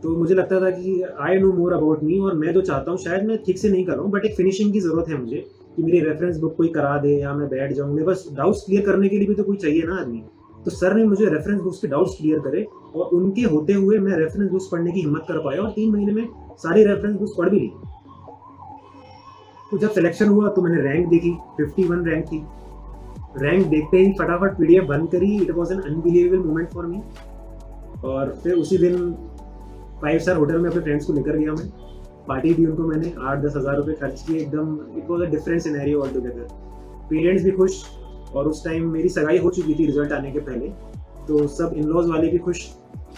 तो मुझे लगता था कि I know more about me, और मैं जो चाहता हूँ शायद मैं ठीक से नहीं कर रहा हूँ, बट एक फिनिशिंग की जरूरत है मुझे कि मेरी रेफरेंस बुक कोई करा दे या मैं बैठ जाऊँ। मेरे बस डाउट्स क्लियर करने के लिए भी तो कोई चाहिए ना आदमी। तो सर ने मुझे रेफरेंस बुक्स के डाउट्स क्लियर करे और उनके होते हुए मैं रेफरेंस बुक्स पढ़ने की हिम्मत कर पाया और 3 महीने में सारी रेफरेंस बुक्स पढ़ भी ली। तो जब सिलेक्शन हुआ तो मैंने रैंक देखी, 51 रैंक थी। रैंक देखते ही फटाफट पीडीएफ बंद करी। It was an unbelievable moment for me. और फिर उसी दिन 5 स्टार होटल में अपने फ्रेंड्स को लेकर गया मैं, पार्टी दी उनको मैंने, 8-10 हज़ार रुपये खर्च किए एकदम। It was a different scenario all together. Parents भी खुश, और उस टाइम मेरी सगाई हो चुकी थी रिजल्ट आने के पहले, तो सब इन लॉज वाले भी खुश,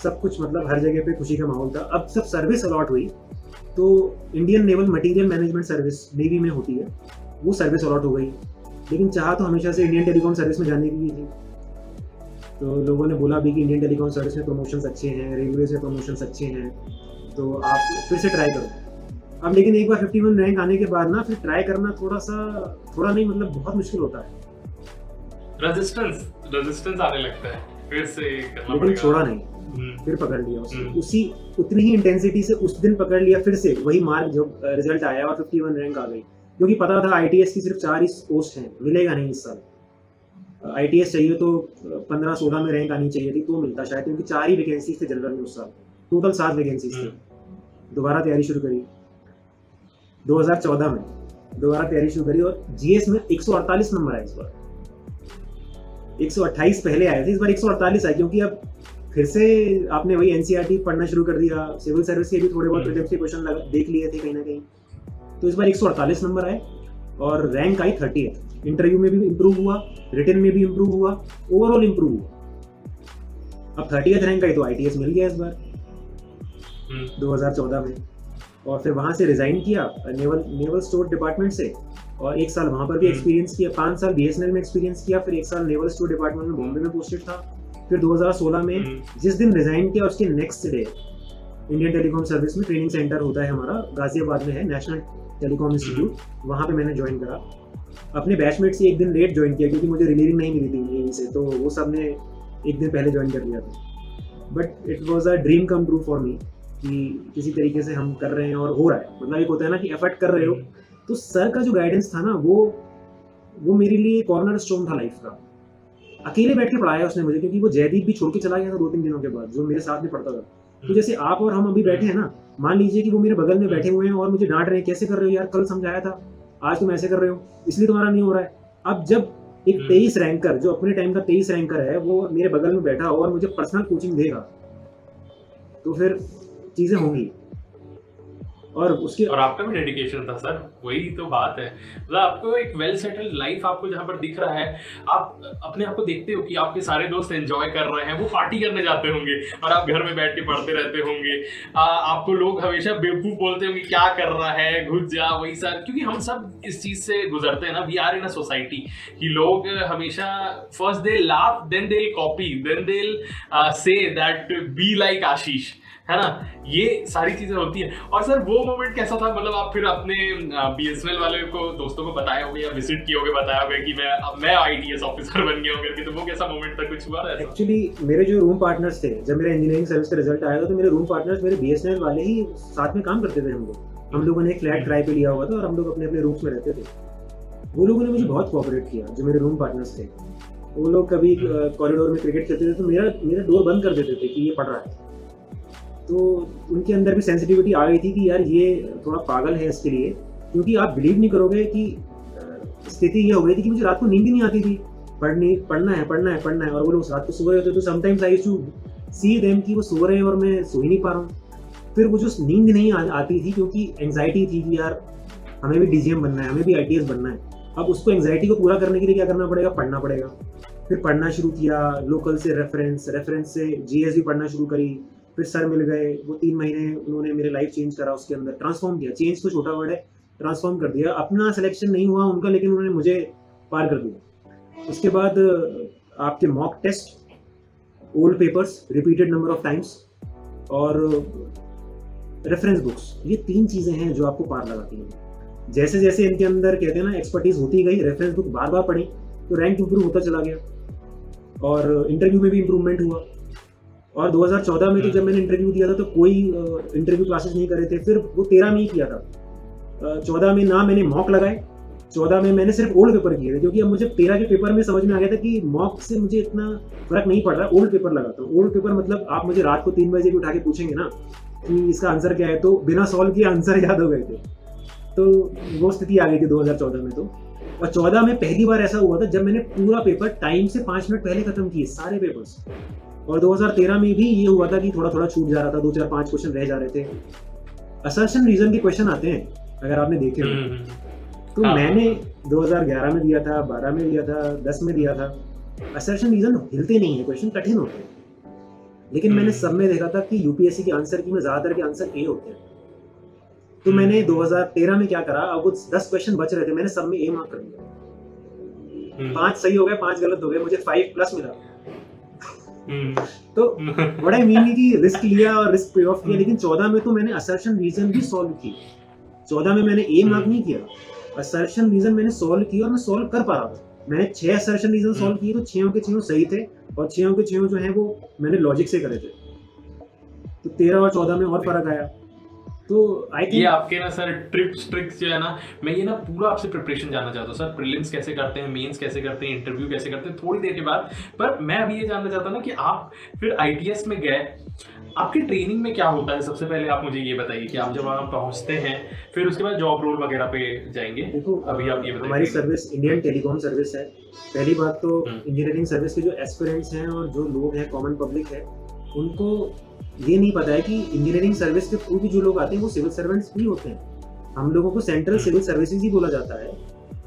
सब कुछ, मतलब हर जगह पे खुशी का माहौल था। अब सब सर्विस अलॉट हुई, तो Indian naval material management service navy में होती है, वो सर्विस अलॉट हो गई। लेकिन चाह तो हमेशा से इंडियन टेलीकॉम सर्विस में जाने की थी। तो लोगों ने बोला भी कि इंडियन टेलीकॉम सर्विस में प्रमोशंस अच्छे हैं, रेलवे में प्रमोशंस अच्छे हैं, तो आप फिर से ट्राई करो। अब लेकिन एक बार 51 रैंक आने के बाद ना फिर ट्राई करना थोड़ा नहीं, मतलब बहुत मुश्किल होता है। रेजिस्टेंस आने लगता है, फिर से करना लेकिन पड़ेगा। छोड़ा नहीं, फिर पकड़ लिया उसी उतनी ही इंटेंसिटी से उस दिन पकड़ लिया, फिर से वही मार्क जो रिजल्ट आया और 51 रैंक आ गई। क्योंकि पता था आईटीएस की सिर्फ 4 ही पोस्ट हैं, मिलेगा नहीं इस साल। आईटीएस चाहिए तो 15-16 में रैंक आनी चाहिए थी, तो मिलता शायद, क्योंकि 4 ही वैकेंसीज थे जनरल में उस साल, टोटल 7 वैकेंसीज थे। दोबारा तैयारी शुरू करी 2014 में, दोबारा तैयारी शुरू करी और जीएस में 148 नंबर आए इस बार। 128 पहले आए थे, इस बार 148 आए, क्योंकि अब फिर से आपने वही एनसीईआरटी पढ़ना शुरू कर दिया, सिविल सर्विस के भी थोड़े बहुत प्रीलिम्स के क्वेश्चन देख लिए थे कहीं ना कहीं। तो इस बार 148 नंबर आए और रैंक आई 30th। इंटरव्यू में भी इम्प्रूव हुआ, रिटन में भी इम्प्रूव हुआ, ओवरऑल इम्प्रूव हुआ। अब 30th रैंक आई तो आईटीएस मिल गया इस बार 2014 में। और फिर वहाँ से रिजाइन किया नेवल स्टोर डिपार्टमेंट से, और 1 साल वहाँ पर भी एक्सपीरियंस किया, 5 साल बीएसएनएल में एक्सपीरियंस किया, फिर 1 साल नेवल स्टोर डिपार्टमेंट में बॉम्बे में पोस्टेड था। फिर 2016 में जिस दिन रिजाइन किया उसके next day Indian telecom service में ट्रेनिंग सेंटर होता है हमारा, गाजियाबाद में है, नेशनल टेलीकॉम इंस्टीट्यूट, वहाँ पे मैंने ज्वाइन करा। अपने बैचमेट से 1 दिन लेट ज्वाइन किया क्योंकि मुझे रिलीविंग नहीं मिली थी यहीं से, तो वो सब ने 1 दिन पहले ज्वाइन कर लिया था। But it was a dream come true for me कि किसी तरीके से हम कर रहे हैं और हो रहा है। मतलब एक होता है ना कि एफर्ट कर रहे हो। तो सर का जो गाइडेंस था ना, वो मेरे लिए कॉर्नर स्टोन था लाइफ का। अकेले बैठ के पढ़ाया उसने मुझे, क्योंकि वो जयदीप भी छोड़ के चला गया था 2-3 दिनों के बाद, जो मेरे साथ में पढ़ता था। तो जैसे आप और हम अभी बैठे हैं ना, मान लीजिए कि वो मेरे बगल में बैठे हुए हैं और मुझे डांट रहे हैं, कैसे कर रहे हो यार, कल समझाया था, आज तुम ऐसे कर रहे हो, इसलिए तुम्हारा नहीं हो रहा है। अब जब एक 23 रैंकर, जो अपने टाइम का 23 रैंकर है, वो मेरे बगल में बैठा और मुझे पर्सनल कोचिंग देगा, तो फिर चीजें होंगी। और आपका भी डेडिकेशन था सर, वही तो बात है। मतलब आपको एक वेल सेटल्ड लाइफ आपको जहाँ पर दिख रहा है, आप अपने आप को देखते हो कि आपके सारे दोस्त एंजॉय कर रहे हैं, वो पार्टी करने जाते होंगे और आप घर में बैठ के पढ़ते रहते होंगे। आपको लोग हमेशा बेवकूफ बोलते होंगे, क्या कर रहा है, घुस जा, वही सर। क्योंकि हम सब इस चीज से गुजरते हैं ना, we are in a society कि लोग हमेशा first they laugh, then they copy, then they say that be like आशीष, है ना, ये सारी चीजें होती है। और सर वो मोमेंट कैसा था? मतलब आप फिर अपने बीएसएनएल वाले को, दोस्तों को बताए होंगे या विजिट किए होंगे, बताया होगा कि मैं आईटीएस ऑफिसर बन गया हूँ करके, तो वो कैसा मोमेंट था? कुछ हुआ था? एक्चुअली मेरे जो रूम पार्टनर्स थे, जब मेरा इंजीनियरिंग सर्विस का रिजल्ट आया था, तो मेरे रूम पार्टनर्स मेरे बीएसएनएल वाले ही साथ में काम करते थे। हम लोगों ने एक फ्लैट किराए पे लिया हुआ था और हम लोग अपने अपने रूम्स में रहते थे। वो लोगों ने मुझे बहुत कोऑपरेट किया, जो मेरे रूम पार्टनर्स थे। वो लोग कभी कॉरिडोर में क्रिकेट खेलते थे तो मेरा डोर बंद कर देते थे कि ये पढ़ रहा है। तो उनके अंदर भी सेंसिटिविटी आ गई थी कि यार ये थोड़ा पागल है इसके लिए, क्योंकि आप बिलीव नहीं करोगे कि स्थिति ये हो गई थी कि मुझे रात को नींद ही नहीं आती थी। पढ़ना है, और वो लोग रात को सो रहे होते तो sometimes I used to see them कि वो सो रहे हैं और मैं सो ही नहीं पा रहा हूँ। फिर वो जो नींद नहीं आती थी क्योंकि एंग्जाइटी थी कि यार हमें भी डीजीएम बनना है, हमें भी आईटीएस बनना है। अब उसको एंग्जाइटी को पूरा करने के लिए क्या करना पड़ेगा? पढ़ना पड़ेगा। फिर पढ़ना शुरू किया, लोकल से रेफरेंस से जीएस भी पढ़ना शुरू करी। फिर सर मिल गए, वो 3 महीने उन्होंने मेरे लाइफ चेंज करा, उसके अंदर ट्रांसफॉर्म किया। चेंज तो छोटा वर्ड है, ट्रांसफॉर्म कर दिया। अपना सिलेक्शन नहीं हुआ उनका, लेकिन उन्होंने मुझे पार कर दिया। उसके बाद आपके mock test, old papers repeated number of times और रेफरेंस बुक्स, ये 3 चीज़ें हैं जो आपको पार लगाती हैं। जैसे जैसे इनके अंदर कहते हैं ना एक्सपर्टीज होती गई, रेफरेंस बुक बार बार पढ़ी तो रैंक इंप्रूव होता चला गया और इंटरव्यू में भी इम्प्रूवमेंट हुआ। और 2014 में तो जब मैंने इंटरव्यू दिया था तो कोई इंटरव्यू क्लासेस नहीं करे थे। फिर वो 13 में ही किया था। 14 में ना मैंने मॉक लगाए, 14 में मैंने सिर्फ ओल्ड पेपर किए थे, क्योंकि अब मुझे 13 के पेपर में समझ में आ गया था कि मॉक से मुझे इतना फर्क नहीं पड़ रहा, ओल्ड पेपर लगाता हूँ। ओल्ड पेपर मतलब आप मुझे रात को 3 बजे भी उठा के पूछेंगे ना कि इसका आंसर क्या है, तो बिना सॉल्व किए आंसर याद हो गए थे। तो वो स्थिति आ गई थी 2014 में। तो और 14 में पहली बार ऐसा हुआ था जब मैंने पूरा पेपर टाइम से 5 मिनट पहले खत्म किए सारे पेपर्स। और 2013 में भी ये हुआ था कि थोड़ा थोड़ा छूट जा रहा था, 2 4 5 क्वेश्चन रह जा रहे थे। असर्शन रीजन के क्वेश्चन आते हैं अगर आपने देखे हो तो मैंने 2011 में दिया था, 12 में दिया था, 10 में दिया था। असर्शन रीजन हिलते नहीं है, क्वेश्चन कठिन होते हैं, लेकिन मैंने सब में देखा था कि यूपीएससी के आंसर की में ज्यादातर के आंसर ए होते हैं। तो मैंने 2013 में क्या करा, अब वो 10 क्वेश्चन बच रहे थे, मैंने सब में ए मार्क कर दिया। 5 सही हो गए, 5 गलत हो गए, मुझे 5+ मिला। तो बड़ा मीन की रिस्क लिया और रिस्क पे ऑफ किया। लेकिन 14 में तो मैंने असर्शन रीजन भी सॉल्व की। 14 में मैंने ए मार्क नहीं किया, असर्शन रीजन मैंने सॉल्व किया और मैं सॉल्व कर पा रहा था। मैंने 6 असर्शन रीजन सॉल्व किए तो 6 के 6 सही थे और 6 के 6 जो है वो मैंने लॉजिक से करे थे। तो 13 और 14 में और फर्क आया। तो आई थिंक ये आपके ना सर ट्रिक्स जो है ना, मैं ये ना पूरा आपसे प्रिपरेशन जानना चाहता हूँ सर। प्रीलिम्स कैसे करते हैं, मेंस कैसे करते हैं, इंटरव्यू कैसे करते हैं, थोड़ी देर के बाद। पर मैं अभी ये जानना चाहता हूँ ना कि आप फिर आईटीएस में गए, आपकी ट्रेनिंग में क्या होता है? सबसे पहले आप मुझे ये बताइए कि आप जब वहाँ पहुँचते हैं फिर उसके बाद जॉब रोल वगैरह पे जाएंगे। देखो अभी आप ये बताइए। हमारी सर्विस इंडियन टेलीकॉम सर्विस है। पहली बात तो इंजीनियरिंग सर्विस के जो एस्पिरेंट्स हैं और जो लोग हैं, कॉमन पब्लिक है, उनको ये नहीं पता है कि इंजीनियरिंग सर्विस के थ्रू भी जो लोग आते हैं वो सिविल सर्वेंट्स भी होते हैं। हम लोगों को सेंट्रल सिविल सर्विसेज ही बोला जाता है।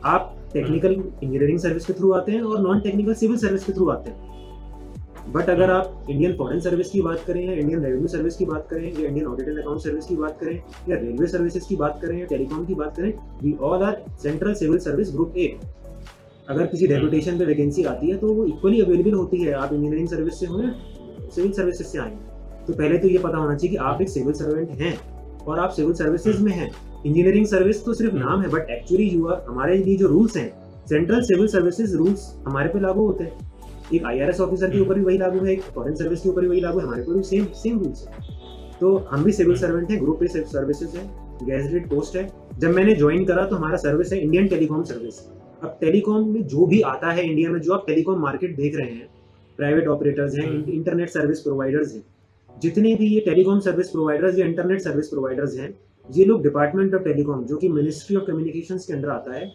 आप टेक्निकल इंजीनियरिंग सर्विस के थ्रू आते हैं और नॉन टेक्निकल सिविल सर्विस के थ्रू आते हैं। बट अगर आप इंडियन फॉरेन सर्विस की बात करें या इंडियन रेवेन्यू सर्विस की बात करें या Indian audit and account service की बात करें या रेलवे सर्विसेज की बात करें या टेलीकॉम की बात करें, we all are central civil service group A. अगर किसी डेपुटेशन पे वैकेंसी आती है तो वो इक्वली अवेलेबल होती है, आप इंजीनियरिंग सर्विस से हो या सिविल सर्विसेज से आए। तो पहले तो ये पता होना चाहिए कि आप एक सिविल सर्वेंट हैं और आप सिविल सर्विसेज में हैं। इंजीनियरिंग सर्विस तो सिर्फ नाम है, बट एक्चुअली यू आर, हमारे लिए जो रूल्स हैं सेंट्रल सिविल सर्विसेज रूल्स हमारे पे लागू होते हैं। एक आईआरएस ऑफिसर के ऊपर भी वही लागू है, एक फॉरेन सर्विस के ऊपर भी वही लागू है, हमारे पर भी सेम रूल्स है। तो हम भी सिविल सर्वेंट हैं, ग्रुप ए सर्विसेज है, गैजेटेड पोस्ट है। जब मैंने ज्वाइन करा तो हमारा सर्विस है इंडियन टेलीकॉम सर्विस। अब टेलीकॉम में जो भी आता है इंडिया में, जो आप टेलीकॉम मार्केट देख रहे हैं, प्राइवेट ऑपरेटर्स हैं, इंटरनेट सर्विस प्रोवाइडर्स हैं, जितने भी ये टेलीकॉम सर्विस प्रोवाइडर्स या इंटरनेट सर्विस प्रोवाइडर्स हैं, ये लोग डिपार्टमेंट ऑफ टेलीकॉम, जो कि मिनिस्ट्री ऑफ कम्युनिकेशंस के अंडर आता है,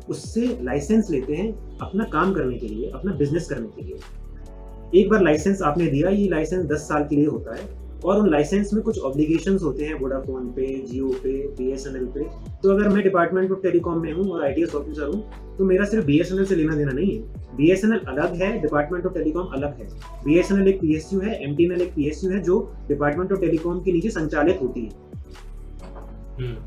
उससे लाइसेंस लेते हैं अपना काम करने के लिए, अपना बिजनेस करने के लिए। एक बार लाइसेंस आपने दिया, ये लाइसेंस 10 साल के लिए होता है और उन लाइसेंस में कुछ ऑब्लिगेशंस होते हैं, वोडाफोन पे, जियो पे, बीएसएनएल पे। तो अगर मैं डिपार्टमेंट ऑफ टेलीकॉम में हूँ और आईटीएस ऑफिसर हूँ तो मेरा सिर्फ बीएसएनएल से लेना देना नहीं है। बीएसएनएल अलग है, डिपार्टमेंट ऑफ टेलीकॉम अलग है। बीएसएनएल एक पीएसयू है, एमटीएनएल एक पीएसयू है जो डिपार्टमेंट ऑफ टेलीकॉम के नीचे संचालित होती है।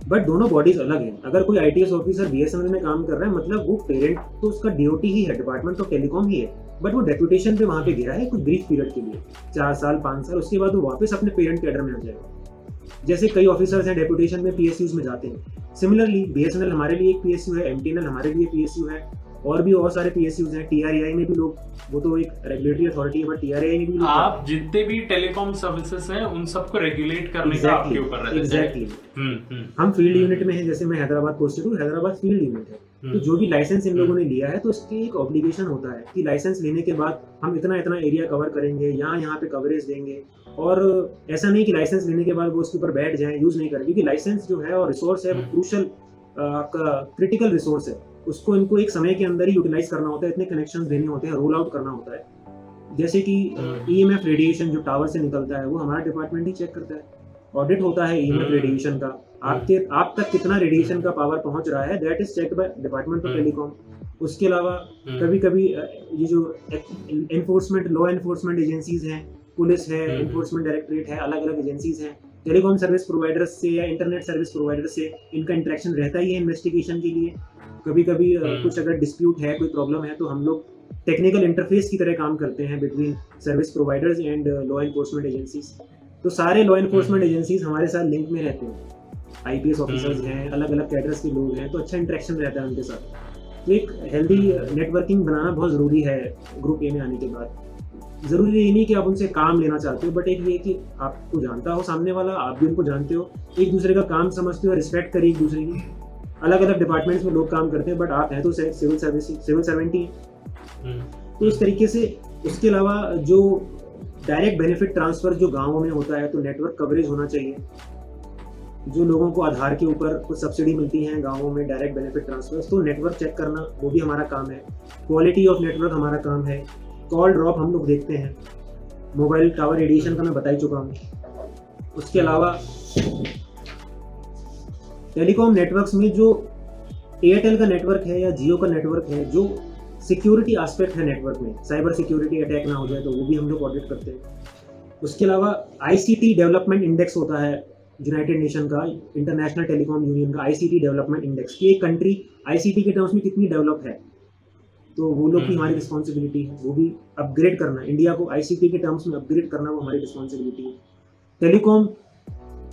बट दोनों बॉडीज अलग हैं। अगर कोई आईटीएस ऑफिसर बीएसएनएल में काम कर रहा है, मतलब वो पेरेंट तो उसका डीओटी ही है, डिपार्टमेंट ऑफ टेलीकॉम ही है, बट वो डेपुटेशन पे वहां पे गिरा है कुछ ब्रीफ पीरियड के लिए, 4 साल 5 साल, उसके बाद वो वापस अपने पेरेंट के अंडर में आ जाएगा। जैसे कई ऑफिसर्स हैं डेपुटेशन में पीएसयूज में जाते हैं, सिमिलरली बीएसएनएल हमारे लिए एक पीएसयू है, एमटीएनएल हमारे लिए पीएसयू है, और भी और सारे पीएसयूज हैं। टीआरएआई में भी लोग, वो तो एक रेगुलेटरी अथॉरिटी है, बट टीआरएआई में भी लोग, आप जितने भी टेलीकॉम सर्विसेज हैं उन सबको रेगुलेट करने का आपके ऊपर रहता है। एग्जैक्टली। हम फील्ड यूनिट में हैं, जैसे मैं हैदराबाद पोस्टेड हूँ, हैदराबाद फील्ड यूनिट है। तो जो भी लाइसेंस इन लोगों ने लिया है तो इसकी एक ऑब्लिगेशन होता है कि लाइसेंस लेने के बाद हम इतना इतना एरिया कवर करेंगे, यहाँ पे कवरेज देंगे। और ऐसा नहीं कि लाइसेंस लेने के बाद वो उसके ऊपर बैठ जाएं, यूज़ नहीं करें, क्योंकि लाइसेंस जो है और रिसोर्स है वो क्रूशल, आपका क्रिटिकल रिसोर्स है। उसको इनको एक समय के अंदर ही यूटिलाइज करना होता है, इतने कनेक्शन देने होते हैं, रोल आउट करना होता है। जैसे कि EMF रेडिएशन जो टावर से निकलता है वो हमारा डिपार्टमेंट ही चेक करता है, ऑडिट होता है EMF रेडिएशन का। आप तक कितना रेडिएशन का पावर पहुंच रहा है, that is checked by department of telecom. उसके अलावा कभी कभी ये जो एनफोर्समेंट, लॉ एनफोर्समेंट एजेंसीज हैं, पुलिस है, एनफोर्समेंट डायरेक्टरेट है, अलग अलग एजेंसीज हैं, टेलीकॉम सर्विस प्रोवाइडर्स से या इंटरनेट सर्विस प्रोवाइडर्स से इनका इंटरेक्शन रहता ही है इन्वेस्टिगेशन के लिए। कभी कभी कुछ अगर डिस्प्यूट है, कोई प्रॉब्लम है, तो हम लोग टेक्निकल इंटरफेस की तरह काम करते हैं between service providers and law enforcement agencies. तो सारे लॉ एनफोर्समेंट एजेंसीज हमारे साथ लिंक में रहते हैं, IPS ऑफिसर्स हैं, अलग अलग कैडर्स के लोग हैं, तो अच्छा इंटरेक्शन रहता है उनके साथ। तो एक हेल्दी नेटवर्किंग बनाना बहुत ज़रूरी है ग्रुप ए में आने के बाद। ज़रूरी ये नहीं कि आप उनसे काम लेना चाहते हो, बट एक ये कि आपको जानता हो सामने वाला, आप भी उनको जानते हो, एक दूसरे का काम समझते हो, रिस्पेक्ट करिए एक दूसरे की। अलग अलग डिपार्टमेंट्स में लोग काम करते हैं, बट आप हैं तो सिविल सर्वेंट ही। तो इस तरीके से उसके अलावा जो डायरेक्ट बेनिफिट ट्रांसफर जो गाँवों में होता है, तो नेटवर्क कवरेज होना चाहिए। जो लोगों को आधार के ऊपर कुछ सब्सिडी मिलती है गाँवों में, डायरेक्ट बेनिफिट ट्रांसफर, तो नेटवर्क चेक करना वो भी हमारा काम है। क्वालिटी ऑफ नेटवर्क हमारा काम है। कॉल ड्रॉप हम लोग देखते हैं। मोबाइल टावर रेडिएशन का मैं बता ही चुका हूँ। उसके अलावा टेलीकॉम नेटवर्क्स में जो एयरटेल का नेटवर्क है या जियो का नेटवर्क है, जो सिक्योरिटी एस्पेक्ट है नेटवर्क में, साइबर सिक्योरिटी अटैक ना हो जाए, तो वो भी हम लोग ऑडिट करते हैं। उसके अलावा ICT डेवलपमेंट इंडेक्स होता है यूनाइटेड नेशन का, इंटरनेशनल टेलीकॉम यूनियन का ICT डेवलपमेंट इंडेक्स, कि एक कंट्री ICT के टर्म्स में कितनी डेवलप है, तो वो लोग की हमारी रिस्पॉन्सिबिलिटी है, वो भी अपग्रेड करना, इंडिया को ICT के टर्म्स में अपग्रेड करना वो हमारी रिस्पॉन्सिबिलिटी है। टेलीकॉम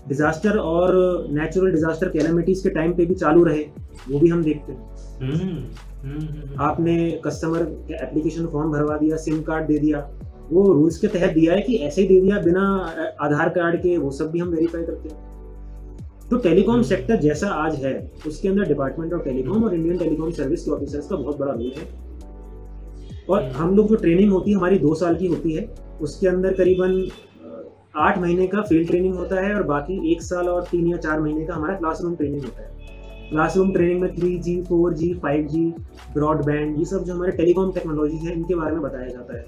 डिजास्टर और नेचुरल डिजास्टर कैलेमिटीज के टाइम पे भी चालू रहे, वो भी हम देखते हैं। आपने कस्टमर एप्लीकेशन फॉर्म भरवा दिया, सिम कार्ड दे दिया, वो रूल्स के तहत दिया है कि ऐसे ही दे दिया बिना आधार कार्ड के, वो सब भी हम वेरीफाई करते हैं। तो टेलीकॉम सेक्टर जैसा आज है, उसके अंदर डिपार्टमेंट ऑफ टेलीकॉम और इंडियन टेलीकॉम सर्विस के ऑफिसर्स का बहुत बड़ा रोल है। और हम लोग जो ट्रेनिंग होती है हमारी 2 साल की होती है, उसके अंदर करीबन 8 महीने का फील्ड ट्रेनिंग होता है और बाकी 1 साल और 3 या 4 महीने का हमारा क्लासरूम ट्रेनिंग होता है। क्लासरूम ट्रेनिंग में 3G, 4G, 5G, ब्रॉडबैंड, ये सब जो हमारे टेलीकॉम टेक्नोलॉजी है इनके बारे में बताया जाता है।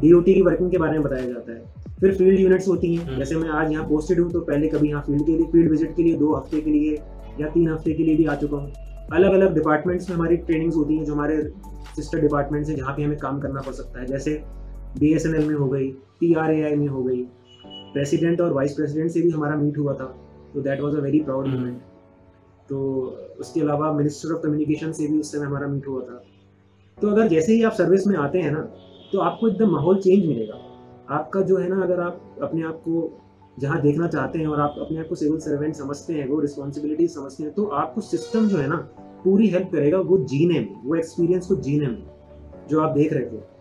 DOT की वर्किंग के बारे में बताया जाता है। फिर फील्ड यूनिट्स होती हैं, जैसे मैं आज यहाँ पोस्टेड हूँ, तो पहले कभी यहाँ फील्ड विजिट के लिए 2 हफ्ते के लिए या 3 हफ्ते के लिए भी आ चुका हूँ। अलग अलग डिपार्टमेंट्स में हमारी ट्रेनिंग्स होती हैं, जो हमारे सिस्टर डिपार्टमेंट्स हैं, जहाँ पे हमें काम करना पड़ सकता है। जैसे BSNL में हो गई, TRAI में हो गई, प्रेसिडेंट और वाइस प्रेसिडेंट से भी हमारा मीट हुआ था, तो that was a very proud moment. तो उसके अलावा मिनिस्टर ऑफ कम्युनिकेशन से भी उस समय हमारा मीट हुआ था। तो अगर जैसे ही आप सर्विस में आते हैं ना, तो आपको एकदम माहौल चेंज मिलेगा। आपका जो है ना, अगर आप अपने आप को जहाँ देखना चाहते हैं और आप अपने आप को सिविल सर्वेंट समझते हैं, वो रिस्पॉन्सिबिलिटी समझते हैं, तो आपको सिस्टम जो है ना पूरी हेल्प करेगा वो जीने में, वो एक्सपीरियंस को जीने में जो आप देख रहे थे।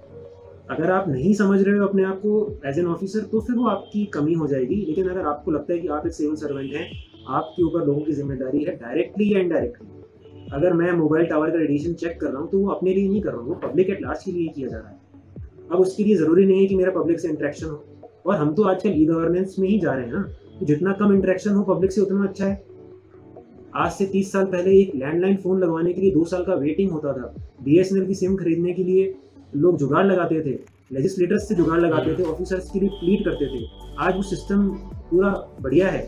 अगर आप नहीं समझ रहे हो अपने आप को एज एन ऑफिसर, तो फिर वो आपकी कमी हो जाएगी। लेकिन अगर आपको लगता है कि आप एक सिविल सर्वेंट हैं, आपके ऊपर लोगों की जिम्मेदारी है डायरेक्टली या इनडायरेक्टली। अगर मैं मोबाइल टावर का रेडिएशन चेक कर रहा हूँ, तो वो अपने लिए नहीं कर रहा हूँ, वो पब्लिक एट लार्ज के लिए किया जा रहा है। अब उसके लिए ज़रूरी नहीं है कि मेरा पब्लिक से इंटरेक्शन हो, और हम तो आजकल ई-गवर्नेंस में ही जा रहे हैं ना, तो जितना कम इंटरेक्शन हो पब्लिक से उतना अच्छा है। आज से 30 साल पहले एक लैंडलाइन फ़ोन लगवाने के लिए 2 साल का वेटिंग होता था। BSNL की सिम खरीदने के लिए लोग जुगाड़ लगाते थे, लेजिस्लेटर्स से जुगाड़ लगाते थे, ऑफिसर्स के लिए प्लीड करते थे। आज वो सिस्टम पूरा बढ़िया है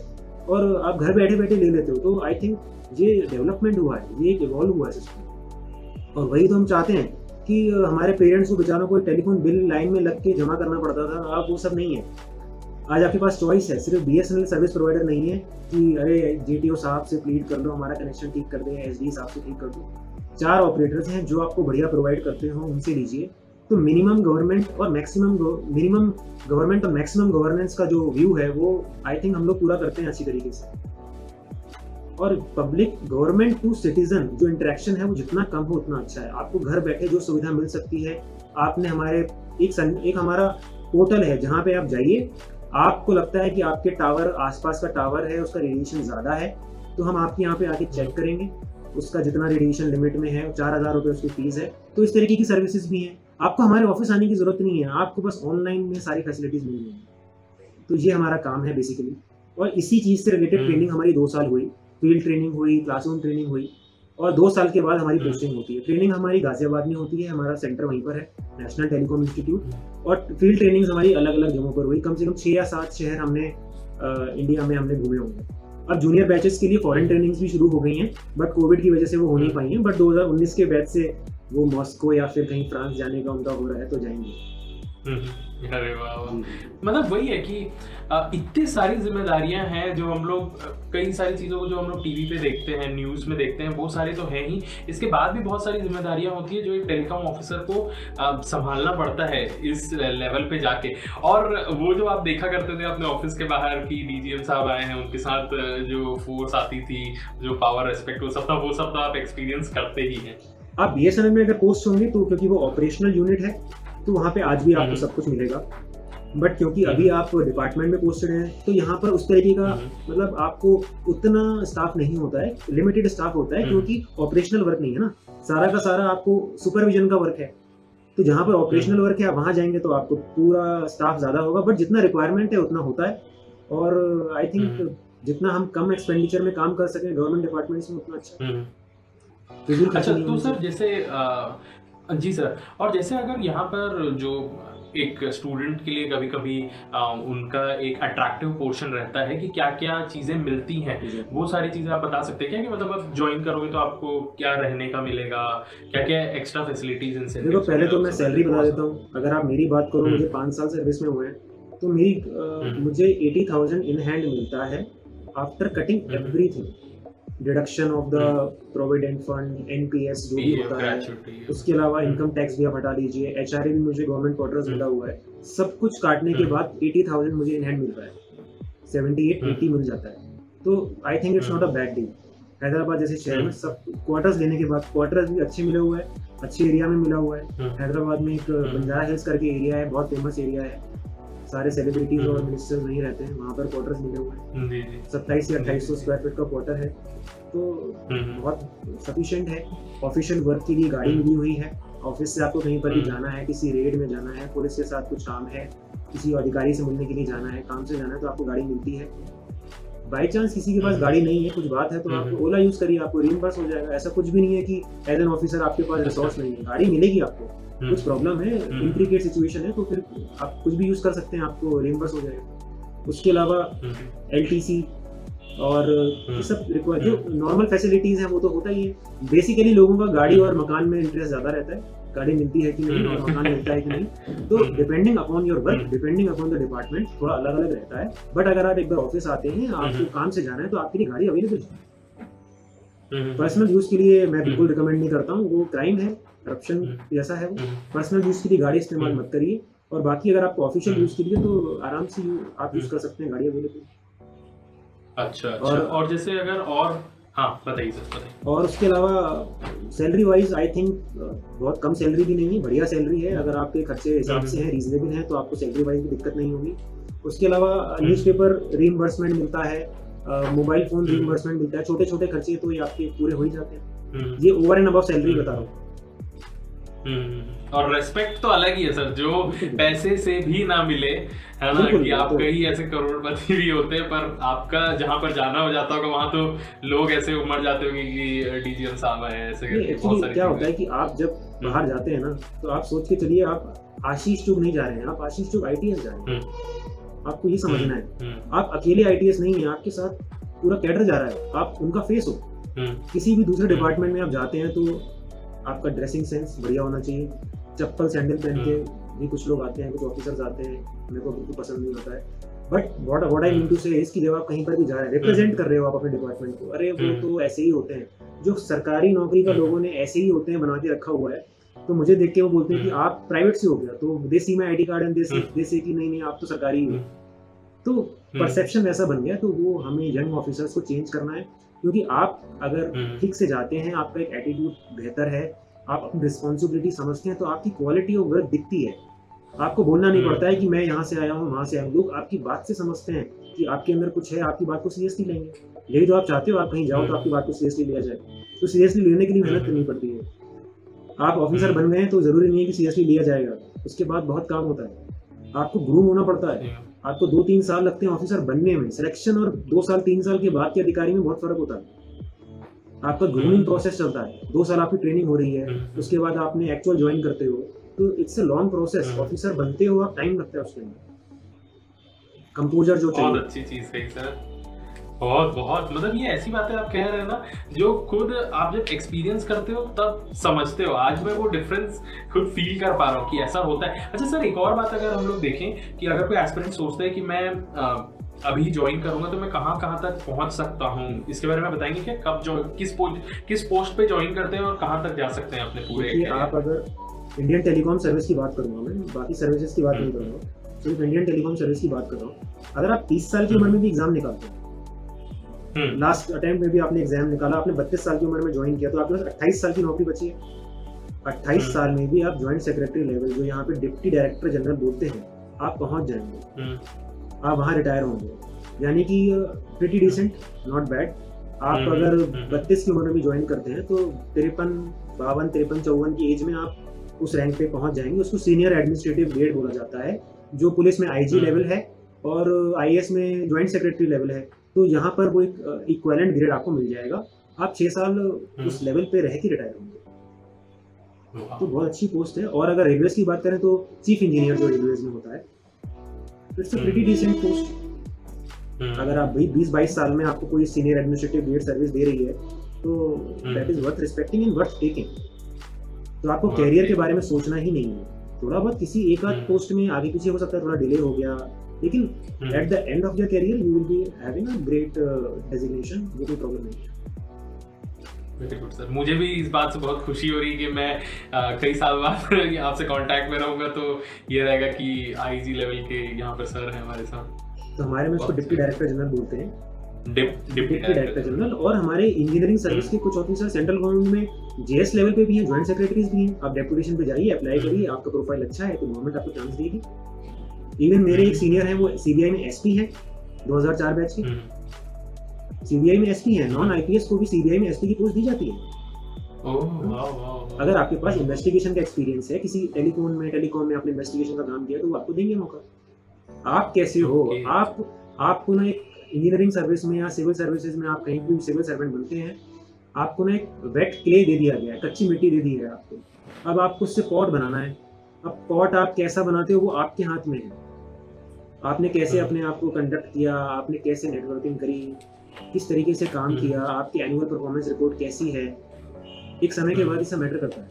और आप घर बैठे बैठे ले लेते हो। तो आई थिंक ये डेवलपमेंट हुआ है, ये एक इवॉल्व हुआ है सिस्टम। और वही तो हम चाहते हैं कि हमारे पेरेंट्स को बेचारों को टेलीफोन बिल लाइन में लग के जमा करना पड़ता था, अब वो सब नहीं है। आज आपके पास चॉइस है, सिर्फ BSNL सर्विस प्रोवाइडर नहीं है कि अरे GTO साहब से प्लीड कर लो हमारा कनेक्शन ठीक कर दें, SD साहब से ठीक कर दो। 4 ऑपरेटर्स हैं जो आपको बढ़िया प्रोवाइड करते हो, उनसे लीजिए। तो मिनिमम गवर्नमेंट और मैक्सिमम गवर्नेंस का जो व्यू है वो आई थिंक हम लोग पूरा करते हैं अच्छी तरीके से। और पब्लिक गवर्नमेंट टू सिटीजन जो इंटरेक्शन है वो जितना कम हो उतना अच्छा है। आपको घर बैठे जो सुविधा मिल सकती है, आपने हमारे एक हमारा पोर्टल है जहाँ पे आप जाइए, आपको लगता है कि आपके टावर, आसपास का टावर है, उसका रेडिएशन ज़्यादा है, तो हम आपके यहाँ पे आके चेक करेंगे। उसका जितना रेडिएशन लिमिट में है 4,000 रुपये उसकी फीस है। तो इस तरीके की सर्विसेज भी हैं। आपको हमारे ऑफिस आने की ज़रूरत नहीं है, आपको बस ऑनलाइन में सारी फैसिलिटीज़ मिल जाएंगी। तो ये हमारा काम है बेसिकली। और इसी चीज़ से रिलेटेड ट्रेनिंग हमारी 2 साल हुई, फील्ड ट्रेनिंग हुई, क्लासरूम ट्रेनिंग हुई, और 2 साल के बाद हमारी पोस्टिंग होती है। ट्रेनिंग हमारी गाजियाबाद में होती है, हमारा सेंटर वहीं पर है, नेशनल टेलीकॉम इंस्टीट्यूट। और फील्ड ट्रेनिंग हमारी अलग अलग जगहों पर हुई। कम से कम 6 या 7 शहर हमने इंडिया में हमने घूमे होंगे। अब जूनियर बैचेस के लिए फॉरेन ट्रेनिंग्स भी शुरू हो गई हैं, बट कोविड की वजह से वो हो नहीं पाई हैं। बट 2019 के बैच से वो मॉस्को या फिर कहीं फ्रांस जाने का उनका हो रहा है, तो जाएंगे। अरे वाह वाह। मतलब वही है कि इतनी सारी जिम्मेदारियां हैं जो हम लोग कई सारी चीज़ों को जो हम लोग टीवी पे देखते हैं, न्यूज़ में देखते हैं, वो सारे तो हैं ही। इसके बाद भी बहुत सारी जिम्मेदारियां होती है जो एक टेलीकॉम ऑफिसर को संभालना पड़ता है इस लेवल पे जाके। और वो जो आप देखा करते थे अपने ऑफिस के बाहर की डीजीएम साहब आए हैं, उनके साथ जो फोर्स आती थी, जो पावर रेस्पेक्ट वो सब तो आप एक्सपीरियंस करते ही हैं। आप बीएसएनएल में अगर पोस्ट होंगे तो क्योंकि वो ऑपरेशनल यूनिट है तो वहाँ पे आज भी आपको सब कुछ मिलेगा। बट क्योंकि अभी आप डिपार्टमेंट में पोस्टेड हैं तो यहाँ पर उस तरीके का मतलब आपको उतना स्टाफ नहीं होता है, लिमिटेड स्टाफ होता है, क्योंकि ऑपरेशनल वर्क नहीं है ना, सारा का सारा आपको सुपरविजन का वर्क है। तो जहाँ पर ऑपरेशनल वर्क है आप वहाँ जाएंगे तो आपको पूरा स्टाफ ज़्यादा होगा, बट जितना रिक्वायरमेंट है उतना होता है। और आई थिंक जितना हम कम एक्सपेंडिचर में काम कर सकें गवर्नमेंट डिपार्टमेंट्स में उतना अच्छा। अच्छा तो सर जैसे जी सर, और जैसे अगर यहाँ पर जो एक स्टूडेंट के लिए कभी कभी उनका एक अट्रैक्टिव पोर्शन रहता है कि क्या क्या चीज़ें मिलती हैं, वो सारी चीज़ें आप बता सकते हैं क्या? कि मतलब आप ज्वाइन करोगे तो आपको क्या रहने का मिलेगा, क्या क्या एक्स्ट्रा फैसिलिटीज इनसे? देखो पहले तो मैं सैलरी बता देता हूँ। अगर आप मेरी बात करो, मुझे 5 साल सर्विस में हुए हैं तो मुझे 80,000 इन हैंड मिलता है after cutting everything, deduction of the provident fund, NPS जो भी होता है, उसके अलावा इनकम टैक्स भी आप हटा दीजिए, एचआरए भी मुझे गवर्नमेंट क्वार्टर्स मिला हुआ है, सब कुछ काटने के बाद 80,000 मुझे इन हैंड मिल रहा है, 78-80 मिल जाता है। तो I think it's not a bad deal. Hyderabad जैसे शहर में सब क्वार्टर्स लेने के बाद, क्वार्टर्स भी अच्छे मिले हुए हैं, अच्छे एरिया में मिला हुआ है। हैदराबाद में एक बंजारा हिल्स करके एरिया है, बहुत फेमस एरिया है, सारे सेलिब्रिटीज और मिनिस्टर्स नहीं रहते हैं, वहाँ पर क्वार्टर्स मिले हुए हैं। 27 या 2800 स्क्वायर फीट का क्वार्टर है, तो बहुत सफिशिएंट है। ऑफिशियल वर्क के लिए गाड़ी मिली हुई है, ऑफिस से आपको कहीं पर भी जाना है, किसी रेड में जाना है, पुलिस के साथ कुछ काम है, किसी अधिकारी से मिलने के लिए जाना है, काम से जाना है, तो आपको गाड़ी मिलती है। बाई चांस किसी के पास गाड़ी नहीं है, कुछ बात है, तो आप ओला यूज करिए, आपको रिइंबर्स हो जाएगा। ऐसा कुछ भी नहीं है कि एज एन ऑफिसर आपके पास रिसोर्स नहीं है, गाड़ी मिलेगी आपको। कुछ प्रॉब्लम है, इंट्रिकेट सिचुएशन है, तो फिर आप कुछ भी यूज कर सकते हैं, आपको रिइंबर्स हो जाएगा। उसके अलावा एलटीसी और ये सब रिक्वायर जो नॉर्मल फैसिलिटीज हैं वो तो होता ही है। बेसिकली लोगों का गाड़ी और मकान में इंटरेस्ट ज्यादा रहता है, गाड़ी मिलती है कि नहीं और मकान मिलता है कि नहीं, तो depending upon your work, depending upon the department थोड़ा अलग अलग रहता है। बट अगर आप एक बार ऑफिस आते हैं, आपको काम से जाना है, तो आपके लिए गाड़ी अवेलेबल है। पर्सनल यूज के लिए मैं बिल्कुल रिकमेंड नहीं करता हूँ, वो क्राइम है, करप्शन जैसा है वो। पर्सनल यूज के लिए गाड़ी इस्तेमाल मत करिए, और बाकी अगर आपको ऑफिशियल यूज के लिए तो आराम से आप यूज कर सकते हैं, गाड़ी अवेलेबल। अच्छा और जैसे अगर और बताइए सर, बताइए। और उसके अलावा सैलरी वाइज आई थिंक बहुत कम सैलरी भी नहीं है, बढ़िया सैलरी है। अगर आपके खर्चे हिसाब से हैं, रीजनेबल हैं, तो आपको सैलरी वाइज भी दिक्कत नहीं होगी। उसके अलावा न्यूज़पेपर रीइंबर्समेंट मिलता है, मोबाइल फोन रीइंबर्समेंट मिलता है, छोटे छोटे खर्चे तो ये आपके पूरे हो ही जाते हैं। ये ओवर एंड अबव सैलरी बता रहा हूँ। और रेस्पेक्ट तो अलग ही है सर, जो पैसे से भी ना मिले, है ना, कि आप कहीं ऐसे करोड़पति भी होते हैं, पर आपका जहाँ पर जाना हो जाता होगा वहाँ तो लोग ऐसे उमड़ जाते होंगे कि डीजीएम साहब है ऐसे करके। क्या होता है कि आप जब बाहर जाते हैं ना, तो आप सोच के चलिए आप आशीष चुग नहीं जा रहे हैं, आप आशीष चुग आईटीएस जा रहे हैं। आपको ये समझना है, आप अकेले आईटीएस नहीं है, आपके साथ पूरा कैडर जा रहा है, आप उनका फेस हो। किसी भी दूसरे डिपार्टमेंट में आप जाते हैं तो आपका ड्रेसिंग सेंस बढ़िया होना चाहिए। चप्पल सैंडल पहन के भी कुछ लोग आते हैं, कुछ ऑफिसर्स आते हैं, मेरे को बिल्कुल पसंद नहीं होता है। But what I mean to say, इसकी जब आप कहीं पर भी जा रहे हैं, रिप्रेजेंट कर रहे हो आप अपने डिपार्टमेंट को, अरे वो तो ऐसे ही होते हैं, जो सरकारी नौकरी का लोगों ने ऐसे ही होते हैं बना के रखा हुआ है। तो मुझे देख के वो बोलते हैं कि आप प्राइवेट से हो गया, तो they see my ID card and they say कि नहीं आप तो सरकारी ही हो। तो परसेप्शन वैसा बन गया, तो वो हमें यंग ऑफिसर्स को चेंज करना है। क्योंकि आप अगर ठीक से जाते हैं, आपका एक एटीट्यूड बेहतर है, आप अपनी रिस्पॉन्सिबिलिटी समझते हैं, तो आपकी क्वालिटी ऑफ वर्क दिखती है। आपको बोलना नहीं पड़ता है कि मैं यहाँ से आया हूँ, वहाँ से आया हूँ। लोग आपकी बात से समझते हैं कि आपके अंदर कुछ है, आपकी बात को सीरियसली लेंगे। यही तो आप चाहते हो, आप कहीं जाओ तो आपकी बात को सीरियसली लिया जाए। तो सीरियसली लेने के लिए मेहनत करनी पड़ती है। आप ऑफिसर बन गए हैं तो जरूरी नहीं है कि सीरियसली लिया जाएगा, उसके बाद बहुत काम होता है, आपको ग्रूम होना पड़ता है। आपको 2-3 साल लगते हैं ऑफिसर बनने में, सिलेक्शन और 2 साल 3 साल के बाद के अधिकारी में बहुत फर्क होता है। आपका ग्रूमिंग प्रोसेस चलता है, 2 साल आपकी ट्रेनिंग हो रही है, उसके बाद आपने एक्चुअल ज्वाइन करते हो, तो it's a long process. Officer बनते हो आप, टाइम लगता है उसके अंदर। कंपोजर जो चाहिए। बहुत अच्छी चीज कही सर, बहुत मतलब ये ऐसी बातें आप कह रहे हैं ना जो खुद आप जब एक्सपीरियंस करते हो तब समझते हो। आज मैं वो डिफरेंस खुद फील कर पा रहा हूँ कि ऐसा होता है। अच्छा सर, एक और बात अगर हम लोग देखें कि अगर कोई एस्पिरेंट सोचता है कि मैं अभी ज्वाइन करूंगा तो मैं कहाँ तक पहुंच सकता हूँ, इसके बारे में बताएंगे क्या? कब किस पोस्ट पे ज्वाइन करते हैं और कहाँ तक जा सकते हैं अपने पूरे? आप अगर इंडियन टेलीकॉम सर्विस की बात करूंगा, मैं बाकी सर्विसेज की बात नहीं करूंगा, सिर्फ इंडियन टेलीकॉम सर्विस की बात कर रहा हूँ। अगर आप 30 साल की उम्र में भी एग्जाम निकालते हैं, लास्ट अटेम्प्ट में भी आपने एग्जाम निकाला, आपने 32 साल की उम्र में ज्वाइन किया, तो आपके पास 28 साल की नौकरी बची है। 28 साल में भी आप ज्वाइंट सेक्रेटरी लेवल, जो यहाँ पे डिप्टी डायरेक्टर जनरल बोलते हैं, आप पहुंच जाएंगे, आप वहाँ रिटायर होंगे, यानी कि प्रीटी डिसेंट, नॉट बैड। आप अगर 32 की उम्र में भी ज्वाइन करते हैं तो 53, 52, 53, 54 की एज में आप उस रैंक पे पहुंच जाएंगे। उसको सीनियर एडमिनिस्ट्रेटिव ग्रेड बोला जाता है, जो पुलिस में आईजी लेवल है और आईएएस में ज्वाइंट सेक्रेटरी लेवल है। तो यहाँ पर वो एक इक्विवेलेंट ग्रेड आपको मिल जाएगा। आप 6 साल उस लेवल पे रह के रिटायर होंगे, तो बहुत अच्छी पोस्ट है। और अगर रेलवेज की बात करें तो चीफ इंजीनियर जो रेलवेज में होता है, it's a pretty decent post. अगर आप 20-22 साल में आपको कोई सीनियर एडमिनिस्ट्रेटिव ग्रेड सर्विस दे रही है तो that is worth respecting and worth taking. तो आपको कैरियर के बारे में सोचना ही नहीं है। थोड़ा बहुत किसी एक आध पोस्ट में आगे पीछे हो सकता है, थोड़ा डिले हो गया, लेकिन at the end of your career you will be having a great designation, वो कोई प्रॉब्लम नहीं है। वेरी गुड सर, मुझे भी इस बात से बहुत खुशी हो रही है कि मैं कई साल बाद आपसे कांटेक्ट में रहूंगा, तो ये रहेगा कि आईजी लेवल के यहाँ पर सर हैं हमारे साथ। तो हमारे में उसको डिप्टी डायरेक्टर जनरल बोलते हैं, डिप्टी डायरेक्टर जनरल। और हमारे इंजीनियरिंग सर्विस के कुछ ऑफिसर सेंट्रल गवर्नमेंट में जेएस लेवल पे भी हैं, ज्वाइंट सेक्रेटरीज भी हैं। आप डेपुटेशन पे जाइए, अप्लाई करिए, आपका प्रोफाइल अच्छा है तो गवर्नमेंट आपको चांस देगी। इवन मेरे एक सीनियर हैं, वो सीबीआई में एसपी हैं, 2004 बैच के, सीबीआई में एसपी हैं। नॉन आईपीएस को भी सीबीआई में एसपी की पोस्ट दी जाती है। अगर आपके पास इन्वेस्टिगेशन का एक्सपीरियंस है, किसी टेलीकॉम में आपने इन्वेस्टिगेशन का काम किया, तो वो आपको देंगे मौका। आप कैसे हो, आपको ना एक इंजीनियरिंग सर्विस में या सिविल सर्विसेज में, आप कहीं भी सिविल सर्वेंट बनते हैं, आपको ना एक वेट क्ले दे दिया गया है, कच्ची मिट्टी दे दी है आपको। अब आपको उससे पॉट बनाना है। अब पॉट आप कैसा बनाते हो वो आपके हाथ में है। आपने कैसे अपने आप को कंडक्ट किया, आपने कैसे नेटवर्किंग करी, किस तरीके से काम किया, आपकी एनुअल परफॉर्मेंस रिपोर्ट कैसी है, एक समय के बाद इसका मैटर करता है।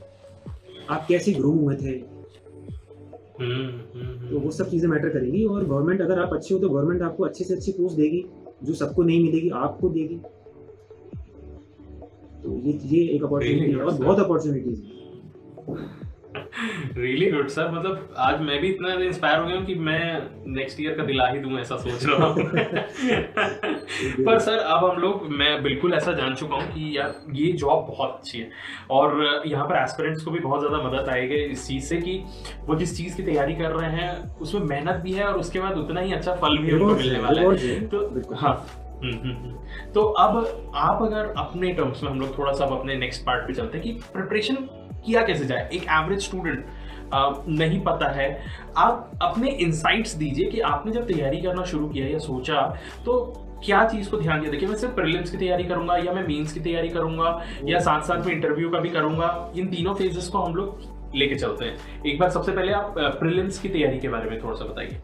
आप कैसे ग्रूम हुए थे, तो वो सब चीज़ें मैटर करेंगी। और गवर्नमेंट, अगर आप अच्छे हो तो गवर्नमेंट आपको अच्छे से अच्छी पोस्ट देगी, जो सबको नहीं मिलेगी आपको देगी। तो ये एक अपॉर्चुनिटी है, और बहुत अपॉर्चुनिटीज है। रियली गुड सर, मतलब आज मैं भी इतना इंस्पायर हो गया हूँ कि मैं नेक्स्ट ईयर का दिला ही दूं, ऐसा सोच रहा हूँ। पर सर अब हम लोग, मैं बिल्कुल ऐसा जान चुका हूँ कि यार ये जॉब बहुत अच्छी है, और यहाँ पर एस्पिरेंट्स को भी बहुत ज़्यादा मदद आएगी इस चीज़ से कि वो जिस चीज़ की तैयारी कर रहे हैं उसमें मेहनत भी है और उसके बाद उतना ही अच्छा फल भी उनको मिलने वाला है। तो हाँ, तो अब आप अगर अपने टर्म्स में, हम लोग थोड़ा सा अपने नेक्स्ट पार्ट पे चलते हैं कि प्रिपरेशन किया कैसे जाए। एक एवरेज स्टूडेंट नहीं पता है, आप अपने इंसाइट्स दीजिए कि आपने जब तैयारी करना शुरू किया या सोचा तो क्या चीज़ को ध्यान दिया। देखिए, मैं सिर्फ प्रीलिम्स की तैयारी करूंगा या मैं मेंस की तैयारी करूंगा या साथ साथ में इंटरव्यू का भी करूंगा, इन तीनों फेजेस को हम लोग लेके चलते हैं। एक बार सबसे पहले आप प्रीलिम्स की तैयारी के बारे में थोड़ा सा बताइए।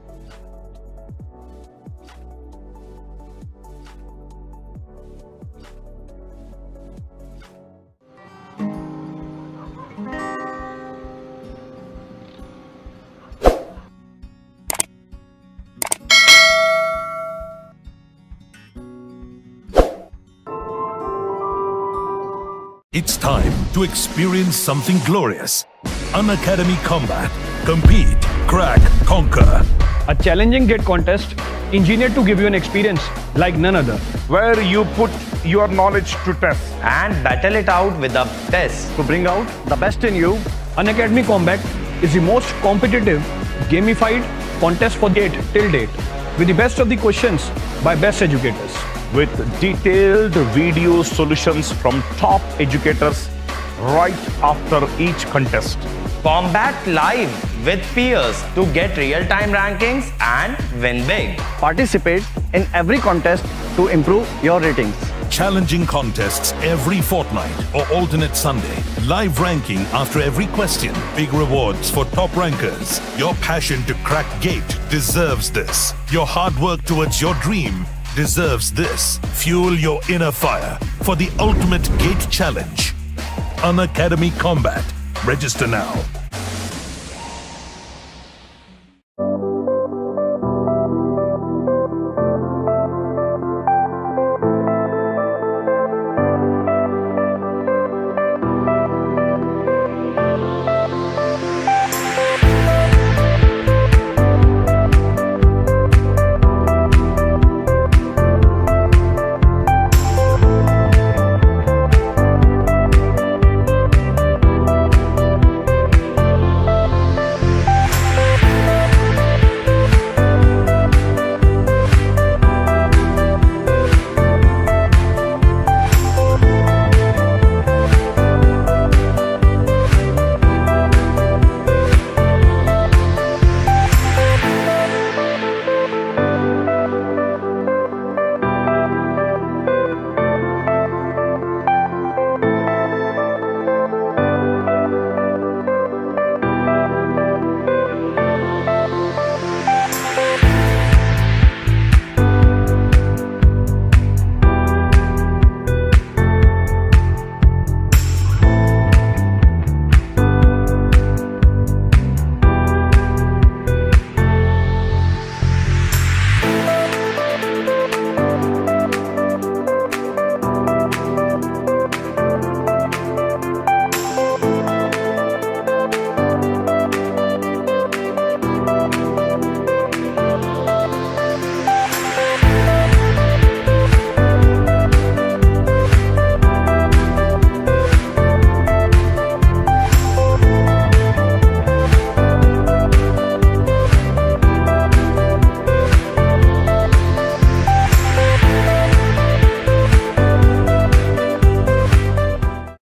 It's time to experience something glorious. Unacademy Combat. Compete, crack, conquer. A challenging GATE contest engineered to give you an experience like none other. Where you put your knowledge to test. And battle it out with the best. To bring out the best in you, Unacademy Combat is the most competitive, gamified contest for GATE till date, with the best of the questions by best educators. with detailed video solutions from top educators right after each contest. Combat live with peers to get real-time rankings and win big. Participate in every contest to improve your ratings. Challenging contests every fortnight or alternate Sunday. Live ranking after every question. Big rewards for top rankers. Your passion to crack GATE deserves this. Your hard work towards your dream deserves this. Fuel your inner fire for the ultimate GATE challenge. Unacademy Combat. Register now.